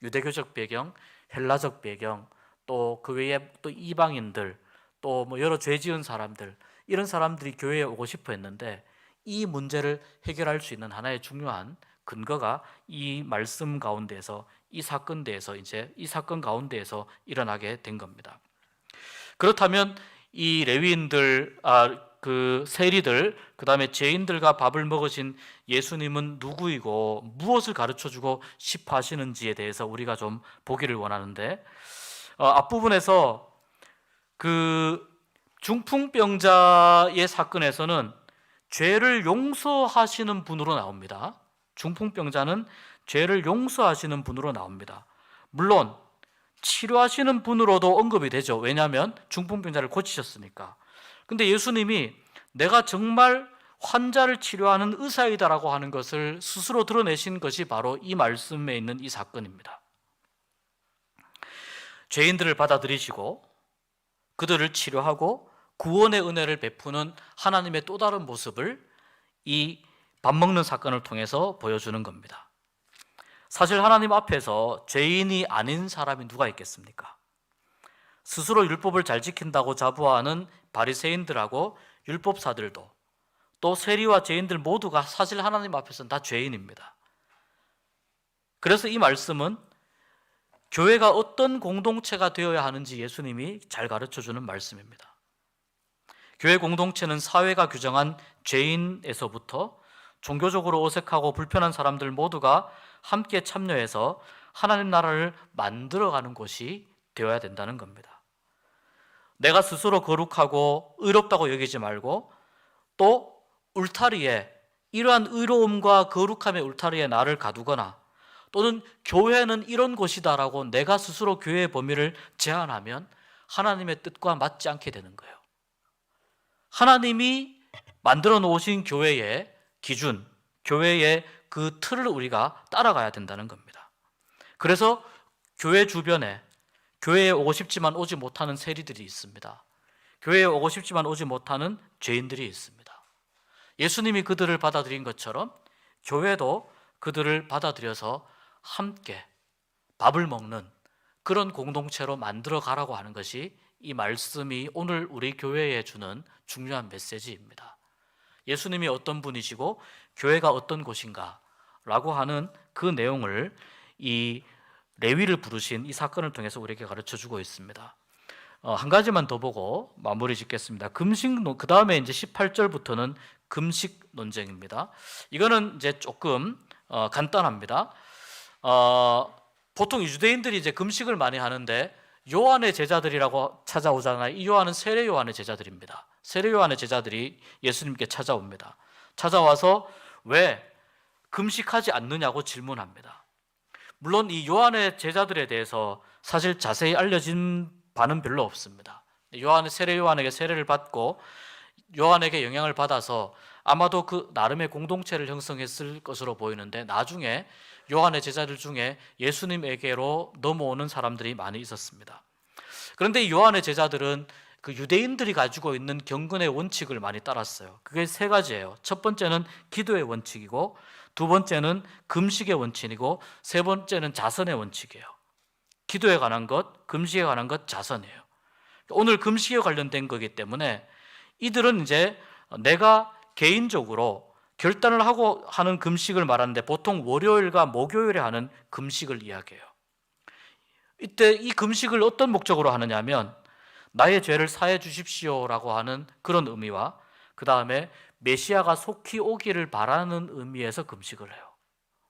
유대교적 배경, 헬라적 배경, 또 그 외에 또 이방인들, 또 뭐 여러 죄 지은 사람들, 이런 사람들이 교회에 오고 싶어 했는데 이 문제를 해결할 수 있는 하나의 중요한 근거가 이 말씀 가운데에서, 이 사건 가운데에서 일어나게 된 겁니다. 그렇다면 이 레위인들, 그 세리들, 그 다음에 죄인들과 밥을 먹으신 예수님은 누구이고 무엇을 가르쳐주고 싶어 하시는지에 대해서 우리가 좀 보기를 원하는데, 앞부분에서 그 중풍병자의 사건에서는 죄를 용서하시는 분으로 나옵니다. 중풍병자는 죄를 용서하시는 분으로 나옵니다. 물론 치료하시는 분으로도 언급이 되죠. 왜냐하면 중풍병자를 고치셨으니까. 근데 예수님이 내가 정말 환자를 치료하는 의사이다라고 하는 것을 스스로 드러내신 것이 바로 이 말씀에 있는 이 사건입니다. 죄인들을 받아들이시고 그들을 치료하고 구원의 은혜를 베푸는 하나님의 또 다른 모습을 이 밥 먹는 사건을 통해서 보여주는 겁니다. 사실 하나님 앞에서 죄인이 아닌 사람이 누가 있겠습니까? 스스로 율법을 잘 지킨다고 자부하는 바리새인들하고 율법사들도, 또 세리와 죄인들 모두가 사실 하나님 앞에서는 다 죄인입니다. 그래서 이 말씀은 교회가 어떤 공동체가 되어야 하는지 예수님이 잘 가르쳐주는 말씀입니다. 교회 공동체는 사회가 규정한 죄인에서부터 종교적으로 어색하고 불편한 사람들 모두가 함께 참여해서 하나님 나라를 만들어가는 곳이 되어야 된다는 겁니다. 내가 스스로 거룩하고 의롭다고 여기지 말고 또 울타리에, 이러한 의로움과 거룩함의 울타리에 나를 가두거나 또는 교회는 이런 곳이다라고 내가 스스로 교회의 범위를 제한하면 하나님의 뜻과 맞지 않게 되는 거예요. 하나님이 만들어 놓으신 교회의 기준, 교회의 그 틀을 우리가 따라가야 된다는 겁니다. 그래서 교회 주변에 교회에 오고 싶지만 오지 못하는 세리들이 있습니다. 교회에 오고 싶지만 오지 못하는 죄인들이 있습니다. 예수님이 그들을 받아들인 것처럼 교회도 그들을 받아들여서 함께 밥을 먹는 그런 공동체로 만들어 가라고 하는 것이 이 말씀이 오늘 우리 교회에 주는 중요한 메시지입니다. 예수님이 어떤 분이시고 교회가 어떤 곳인가 라고 하는 그 내용을 이 레위를 부르신 이 사건을 통해서 우리에게 가르쳐 주고 있습니다. 한 가지만 더 보고 마무리 짓겠습니다. 그 다음에 이제 18절부터는 금식 논쟁입니다. 이거는 이제 조금 간단합니다. 보통 유대인들이 이제 금식을 많이 하는데 요한의 제자들이라고 찾아오잖아요. 이 요한은 세례 요한의 제자들입니다. 세례 요한의 제자들이 예수님께 찾아옵니다. 찾아와서 왜 금식하지 않느냐고 질문합니다. 물론 이 요한의 제자들에 대해서 사실 자세히 알려진 바는 별로 없습니다. 세례 요한에게 세례를 받고 요한에게 영향을 받아서 아마도 그 나름의 공동체를 형성했을 것으로 보이는데 나중에 요한의 제자들 중에 예수님에게로 넘어오는 사람들이 많이 있었습니다. 그런데 이 요한의 제자들은 그 유대인들이 가지고 있는 경건의 원칙을 많이 따랐어요. 그게 세 가지예요. 첫 번째는 기도의 원칙이고, 두 번째는 금식의 원칙이고, 세 번째는 자선의 원칙이에요. 기도에 관한 것, 금식에 관한 것, 자선이에요. 오늘 금식에 관련된 거기 때문에 이들은 이제 내가 개인적으로 결단을 하고 하는 금식을 말하는데 보통 월요일과 목요일에 하는 금식을 이야기해요. 이때 이 금식을 어떤 목적으로 하느냐 하면 나의 죄를 사해 주십시오라고 하는 그런 의미와 그 다음에 메시아가 속히 오기를 바라는 의미에서 금식을 해요.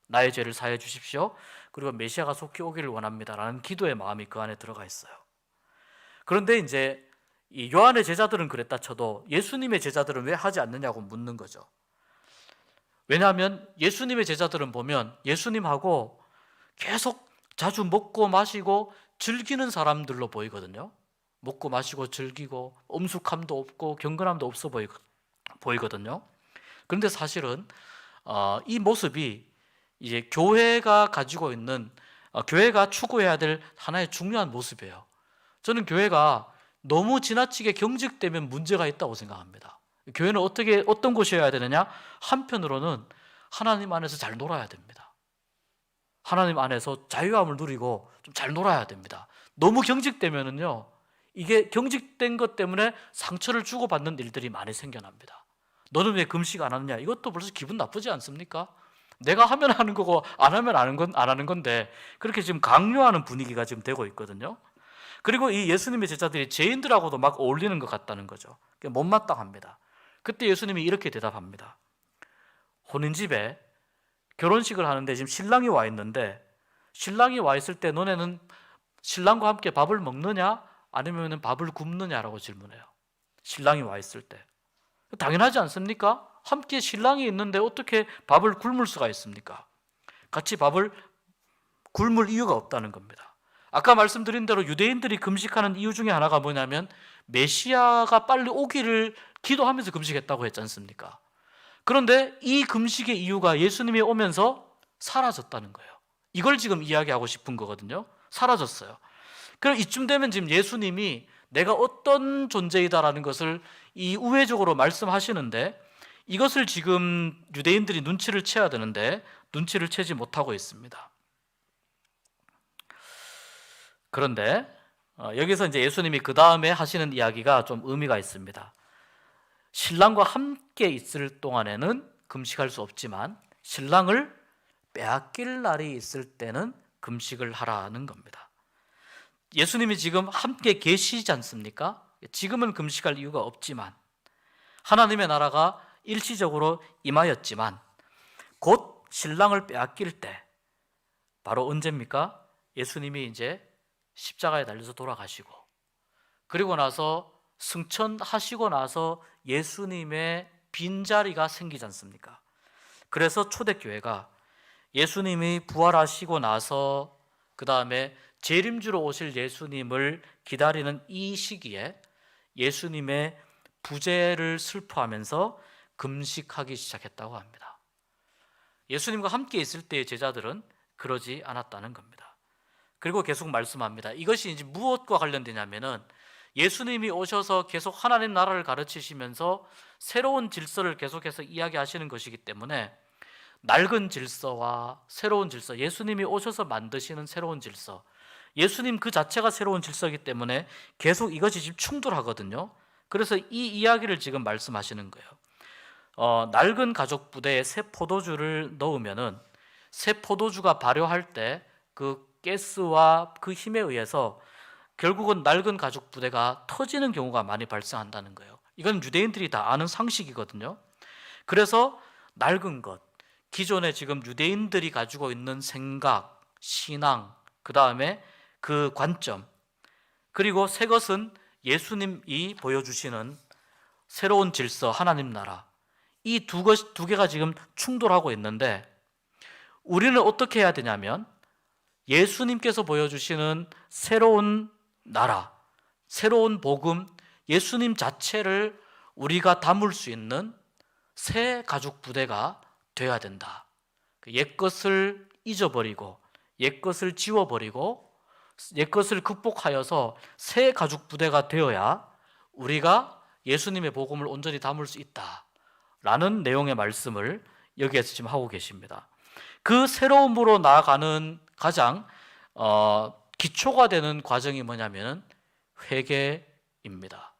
나의 죄를 사해 주십시오. 그리고 메시아가 속히 오기를 원합니다라는 기도의 마음이 그 안에 들어가 있어요. 그런데 이제 이 요한의 제자들은 그랬다 쳐도 예수님의 제자들은 왜 하지 않느냐고 묻는 거죠. 왜냐하면 예수님의 제자들은 보면 예수님하고 계속 자주 먹고 마시고 즐기는 사람들로 보이거든요. 먹고 마시고 즐기고 엄숙함도 없고 경건함도 없어 보이거든요. 그런데 사실은 이 모습이 이제 교회가 가지고 있는 교회가 추구해야 될 하나의 중요한 모습이에요. 저는 교회가 너무 지나치게 경직되면 문제가 있다고 생각합니다. 교회는 어떤 곳이어야 되느냐? 한편으로는 하나님 안에서 잘 놀아야 됩니다. 하나님 안에서 자유함을 누리고 좀 잘 놀아야 됩니다. 너무 경직되면은요, 이게 경직된 것 때문에 상처를 주고받는 일들이 많이 생겨납니다. 너는 왜 금식 안 하느냐? 이것도 벌써 기분 나쁘지 않습니까? 내가 하면 하는 거고 안 하면 안 하는 건데 그렇게 지금 강요하는 분위기가 지금 되고 있거든요. 그리고 이 예수님의 제자들이 죄인들하고도 막 어울리는 것 같다는 거죠. 못마땅합니다. 그때 예수님이 이렇게 대답합니다. 혼인집에 결혼식을 하는데 지금 신랑이 와 있는데 신랑이 와 있을 때 너네는 신랑과 함께 밥을 먹느냐 아니면 밥을 굽느냐라고 질문해요. 신랑이 와 있을 때. 당연하지 않습니까? 함께 신랑이 있는데 어떻게 밥을 굶을 수가 있습니까? 같이 밥을 굶을 이유가 없다는 겁니다. 아까 말씀드린 대로 유대인들이 금식하는 이유 중에 하나가 뭐냐면 메시아가 빨리 오기를 기도하면서 금식했다고 했지 않습니까? 그런데 이 금식의 이유가 예수님이 오면서 사라졌다는 거예요. 이걸 지금 이야기하고 싶은 거거든요. 사라졌어요. 그럼 이쯤 되면 지금 예수님이 내가 어떤 존재이다라는 것을 이 우회적으로 말씀하시는데 이것을 지금 유대인들이 눈치를 채야 되는데 눈치를 채지 못하고 있습니다. 그런데 여기서 이제 예수님이 그 다음에 하시는 이야기가 좀 의미가 있습니다. 신랑과 함께 있을 동안에는 금식할 수 없지만 신랑을 빼앗길 날이 있을 때는 금식을 하라는 겁니다. 예수님이 지금 함께 계시지 않습니까? 지금은 금식할 이유가 없지만 하나님의 나라가 일시적으로 임하였지만 곧 신랑을 빼앗길 때 바로 언제입니까? 예수님이 이제 십자가에 달려서 돌아가시고, 그리고 나서 승천하시고 나서 예수님의 빈자리가 생기지 않습니까? 그래서 초대교회가 예수님이 부활하시고 나서 그 다음에 재림주로 오실 예수님을 기다리는 이 시기에 예수님의 부재를 슬퍼하면서 금식하기 시작했다고 합니다. 예수님과 함께 있을 때의 제자들은 그러지 않았다는 겁니다. 그리고 계속 말씀합니다. 이것이 이제 무엇과 관련되냐면은 예수님이 오셔서 계속 하나님 나라를 가르치시면서 새로운 질서를 계속해서 이야기하시는 것이기 때문에 낡은 질서와 새로운 질서, 예수님이 오셔서 만드시는 새로운 질서, 예수님 그 자체가 새로운 질서이기 때문에 계속 이것이 지금 충돌하거든요. 그래서 이 이야기를 지금 말씀하시는 거예요. 낡은 가죽 부대에 새 포도주를 넣으면은 새 포도주가 발효할 때 그 가스와 그 힘에 의해서 결국은 낡은 가죽 부대가 터지는 경우가 많이 발생한다는 거예요. 이건 유대인들이 다 아는 상식이거든요. 그래서 낡은 것, 기존에 지금 유대인들이 가지고 있는 생각, 신앙, 그 다음에 그 관점, 그리고 새 것은 예수님이 보여주시는 새로운 질서, 하나님 나라, 이 두 개가 지금 충돌하고 있는데 우리는 어떻게 해야 되냐면 예수님께서 보여주시는 새로운 나라, 새로운 복음, 예수님 자체를 우리가 담을 수 있는 새 가죽 부대가 되어야 된다. 옛것을 잊어버리고 옛것을 지워버리고 옛것을 극복하여서 새 가죽 부대가 되어야 우리가 예수님의 복음을 온전히 담을 수 있다라는 내용의 말씀을 여기에서 지금 하고 계십니다. 그 새로움으로 나아가는 가장 기초가 되는 과정이 뭐냐면 회개입니다.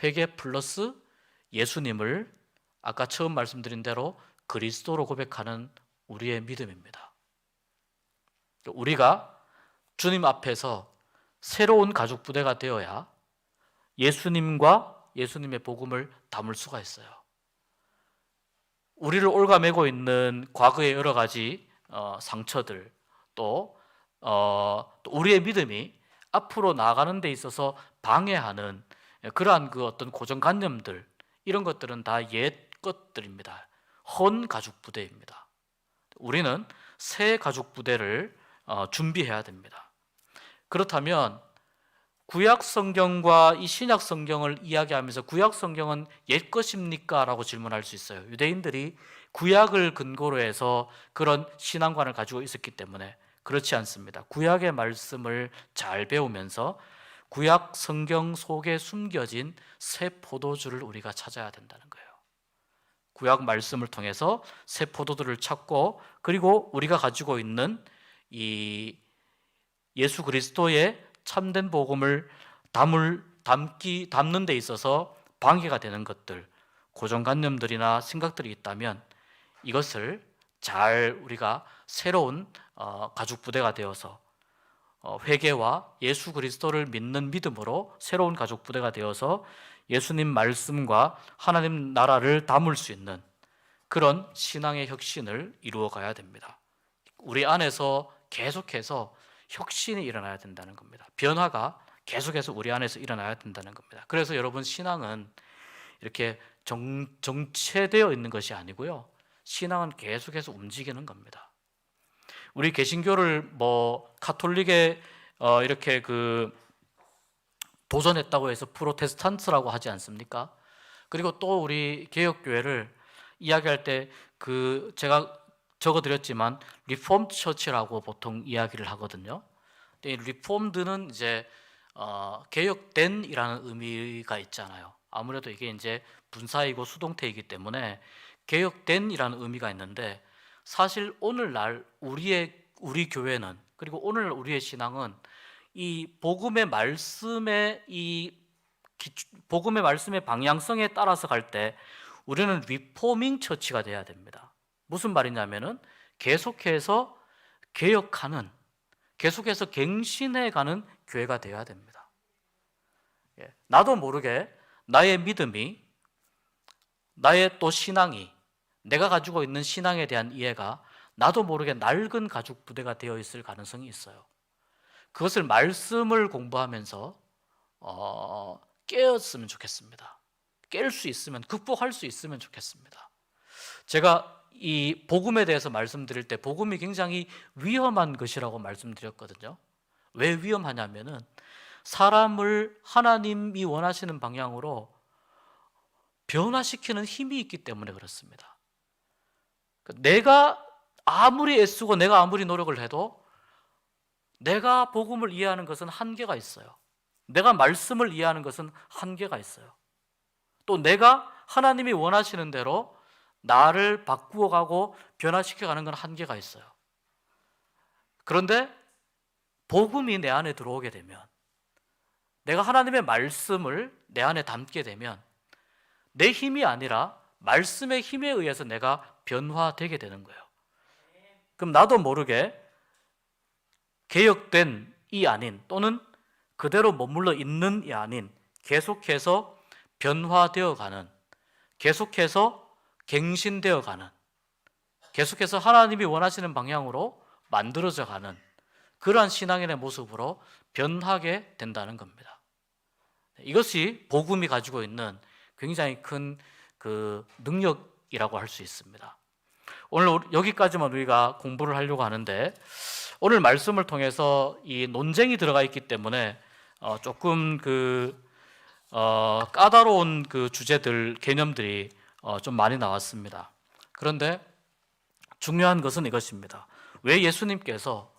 회개 플러스 예수님을 아까 처음 말씀드린 대로 그리스도로 고백하는 우리의 믿음입니다. 우리가 주님 앞에서 새로운 가죽 부대가 되어야 예수님과 예수님의 복음을 담을 수가 있어요. 우리를 올가매고 있는 과거의 여러 가지 상처들, 또 우리의 믿음이 앞으로 나아가는 데 있어서 방해하는 그러한 그 어떤 고정관념들, 이런 것들은 다 옛 것들입니다. 헌 가죽 부대입니다. 우리는 새 가죽 부대를 준비해야 됩니다. 그렇다면 구약 성경과 이 신약 성경을 이야기하면서 구약 성경은 옛 것입니까? 라고 질문할 수 있어요. 유대인들이 구약을 근거로 해서 그런 신앙관을 가지고 있었기 때문에 그렇지 않습니다. 구약의 말씀을 잘 배우면서 구약 성경 속에 숨겨진 새 포도주를 우리가 찾아야 된다는 거예요. 구약 말씀을 통해서 새 포도주를 찾고, 그리고 우리가 가지고 있는 이 예수 그리스도의 참된 복음을 담는 데 있어서 방해가 되는 것들, 고정관념들이나 생각들이 있다면 이것을 잘 우리가 새로운 가죽 부대가 되어서 회개와 예수 그리스도를 믿는 믿음으로 새로운 가죽 부대가 되어서 예수님 말씀과 하나님 나라를 담을 수 있는 그런 신앙의 혁신을 이루어 가야 됩니다. 우리 안에서 계속해서 혁신이 일어나야 된다는 겁니다. 변화가 계속해서 우리 안에서 일어나야 된다는 겁니다. 그래서 여러분, 신앙은 이렇게 정체되어 있는 것이 아니고요, 신앙은 계속해서 움직이는 겁니다. 우리 개신교를 카톨릭에 이렇게 도전했다고 해서 프로테스탄트라고 하지 않습니까? 그리고 또 우리 개혁교회를 이야기할 때 제가 적어드렸지만 리폼드 처치라고 보통 이야기를 하거든요. 근데 리폼드는 이제 개혁된이라는 의미가 있잖아요. 아무래도 이게 이제 분사이고 수동태이기 때문에 개혁된이라는 의미가 있는데, 사실 오늘날 우리 교회는, 그리고 오늘 우리의 신앙은 이 복음의 말씀의 방향성에 따라서 갈 때 우리는 리포밍 처치가 돼야 됩니다. 무슨 말이냐면은 계속해서 개혁하는, 계속해서 갱신해가는 교회가 되어야 됩니다. 나도 모르게 나의 믿음이, 나의 또 신앙이, 내가 가지고 있는 신앙에 대한 이해가 나도 모르게 낡은 가죽 부대가 되어 있을 가능성이 있어요. 그것을 말씀을 공부하면서 깨었으면 좋겠습니다. 깰 수 있으면, 극복할 수 있으면 좋겠습니다. 제가 이 복음에 대해서 말씀드릴 때 복음이 굉장히 위험한 것이라고 말씀드렸거든요. 왜 위험하냐면은 사람을 하나님이 원하시는 방향으로 변화시키는 힘이 있기 때문에 그렇습니다. 내가 아무리 애쓰고 내가 아무리 노력을 해도 내가 복음을 이해하는 것은 한계가 있어요. 내가 말씀을 이해하는 것은 한계가 있어요. 또 내가 하나님이 원하시는 대로 나를 바꾸어가고 변화시켜가는 건 한계가 있어요. 그런데 복음이 내 안에 들어오게 되면, 내가 하나님의 말씀을 내 안에 담게 되면 내 힘이 아니라 말씀의 힘에 의해서 내가 변화되게 되는 거예요. 그럼 나도 모르게 개혁된 이 아닌, 또는 그대로 머물러 있는 이 아닌, 계속해서 변화되어가는, 계속해서 갱신되어가는, 계속해서 하나님이 원하시는 방향으로 만들어져가는 그러한 신앙인의 모습으로 변하게 된다는 겁니다. 이것이 복음이 가지고 있는 굉장히 큰 그 능력이라고 할 수 있습니다. 오늘 여기까지만 우리가 공부를 하려고 하는데, 오늘 말씀을 통해서 이 논쟁이 들어가 있기 때문에 조금 까다로운 그 주제들, 개념들이 좀 많이 나왔습니다. 그런데 중요한 것은 이것입니다. 왜 예수님께서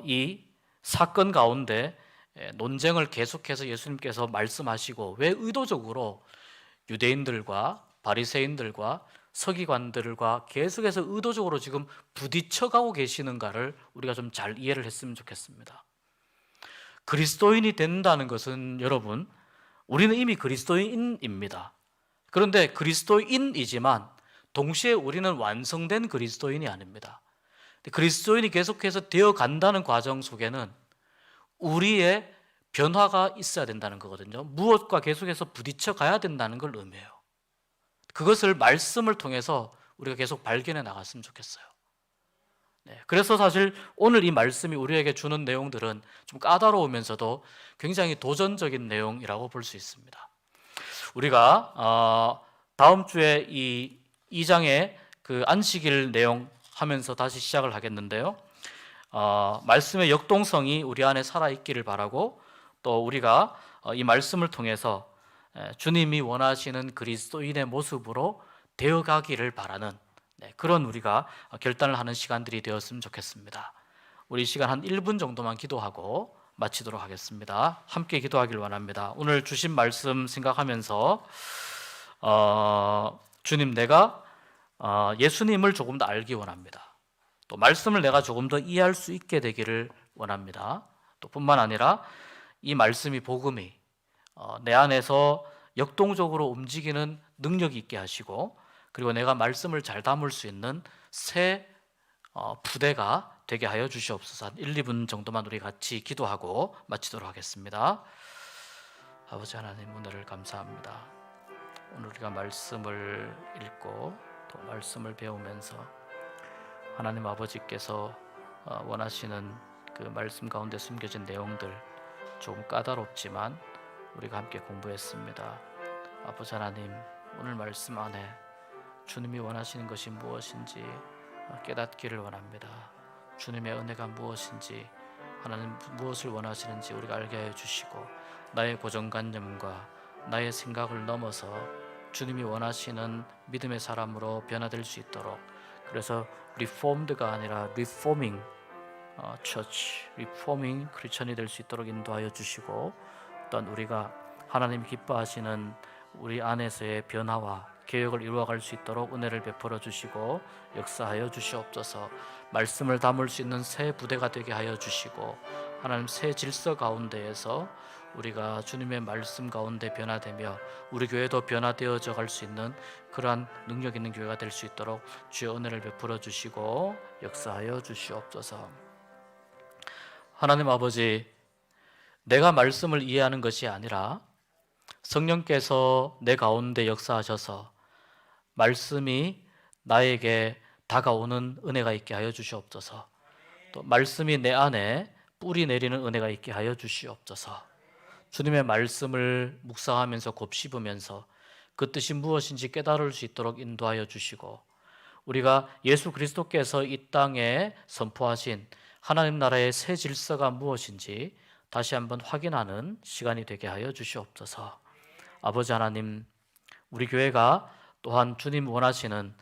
이 사건 가운데 논쟁을 계속해서 예수님께서 말씀하시고, 왜 의도적으로 유대인들과 바리새인들과 서기관들과 계속해서 의도적으로 지금 부딪혀가고 계시는가를 우리가 좀 잘 이해를 했으면 좋겠습니다. 그리스도인이 된다는 것은, 여러분, 우리는 이미 그리스도인입니다. 그런데 그리스도인이지만 동시에 우리는 완성된 그리스도인이 아닙니다. 그리스도인이 계속해서 되어 간다는 과정 속에는 우리의 변화가 있어야 된다는 거거든요. 무엇과 계속해서 부딪혀 가야 된다는 걸 의미해요. 그것을 말씀을 통해서 우리가 계속 발견해 나갔으면 좋겠어요. 그래서 사실 오늘 이 말씀이 우리에게 주는 내용들은 좀 까다로우면서도 굉장히 도전적인 내용이라고 볼 수 있습니다. 우리가 다음 주에 이 2장의 그 안식일 내용 하면서 다시 시작을 하겠는데요. 말씀의 역동성이 우리 안에 살아있기를 바라고, 또 우리가 이 말씀을 통해서 주님이 원하시는 그리스도인의 모습으로 되어가기를 바라는 그런 우리가 결단을 하는 시간들이 되었으면 좋겠습니다. 우리 시간 한 1분 정도만 기도하고 마치도록 하겠습니다. 함께 기도하길 원합니다. 오늘 주신 말씀 생각하면서 주님, 내가 예수님을 조금 더 알기 원합니다. 또 말씀을 내가 조금 더 이해할 수 있게 되기를 원합니다. 또 뿐만 아니라 이 말씀이, 복음이 내 안에서 역동적으로 움직이는 능력이 있게 하시고, 그리고 내가 말씀을 잘 담을 수 있는 새 부대가 되게 하여 주시옵소서. 1, 2분 정도만 우리 같이 기도하고 마치도록 하겠습니다. 아버지 하나님, 오늘을 감사합니다. 오늘 우리가 말씀을 읽고 또 말씀을 배우면서 하나님 아버지께서 원하시는 그 말씀 가운데 숨겨진 내용들, 조금 까다롭지만 우리가 함께 공부했습니다. 아버지 하나님, 오늘 말씀 안에 주님이 원하시는 것이 무엇인지 깨닫기를 원합니다. 주님의 은혜가 무엇인지, 하나님 무엇을 원하시는지 우리가 알게 해 주시고, 나의 고정관념과 나의 생각을 넘어서 주님이 원하시는 믿음의 사람으로 변화될 수 있도록, 그래서 리폼드가 아니라 리포밍 처치, 리포밍 크리스천이 될 수 있도록 인도하여 주시고, 또한 우리가 하나님 기뻐하시는 우리 안에서의 변화와 개혁을 이루어갈 수 있도록 은혜를 베풀어 주시고 역사하여 주시옵소서. 말씀을 담을 수 있는 새 부대가 되게 하여 주시고, 하나님 새 질서 가운데에서 우리가 주님의 말씀 가운데 변화되며 우리 교회도 변화되어져 갈 수 있는 그러한 능력 있는 교회가 될 수 있도록 주의 은혜를 베풀어 주시고 역사하여 주시옵소서. 하나님 아버지, 내가 말씀을 이해하는 것이 아니라 성령께서 내 가운데 역사하셔서 말씀이 나에게 다가오는 은혜가 있게 하여 주시옵소서. 또 말씀이 내 안에 뿌리 내리는 은혜가 있게 하여 주시옵소서. 주님의 말씀을 묵상하면서 곱씹으면서 그 뜻이 무엇인지 깨달을 수 있도록 인도하여 주시고, 우리가 예수 그리스도께서 이 땅에 선포하신 하나님 나라의 새 질서가 무엇인지 다시 한번 확인하는 시간이 되게 하여 주시옵소서. 아버지 하나님, 우리 교회가 또한 주님 원하시는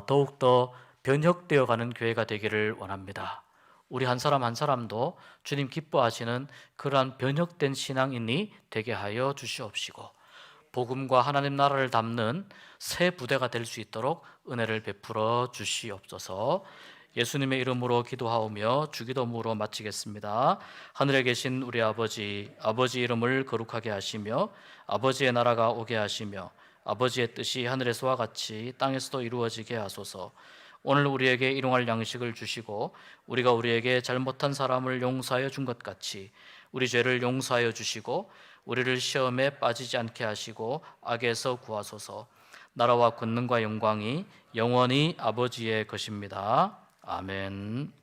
더욱더 변혁되어 가는 교회가 되기를 원합니다. 우리 한 사람 한 사람도 주님 기뻐하시는 그러한 변혁된 신앙인이 되게 하여 주시옵시고, 복음과 하나님 나라를 담는 새 부대가 될 수 있도록 은혜를 베풀어 주시옵소서. 예수님의 이름으로 기도하오며 주기도문으로 마치겠습니다. 하늘에 계신 우리 아버지, 아버지 이름을 거룩하게 하시며 아버지의 나라가 오게 하시며 아버지의 뜻이 하늘에서와 같이 땅에서도 이루어지게 하소서. 오늘 우리에게 일용할 양식을 주시고 우리가 우리에게 잘못한 사람을 용서하여 준 것 같이 우리 죄를 용서하여 주시고 우리를 시험에 빠지지 않게 하시고 악에서 구하소서. 나라와 권능과 영광이 영원히 아버지의 것입니다. 아멘.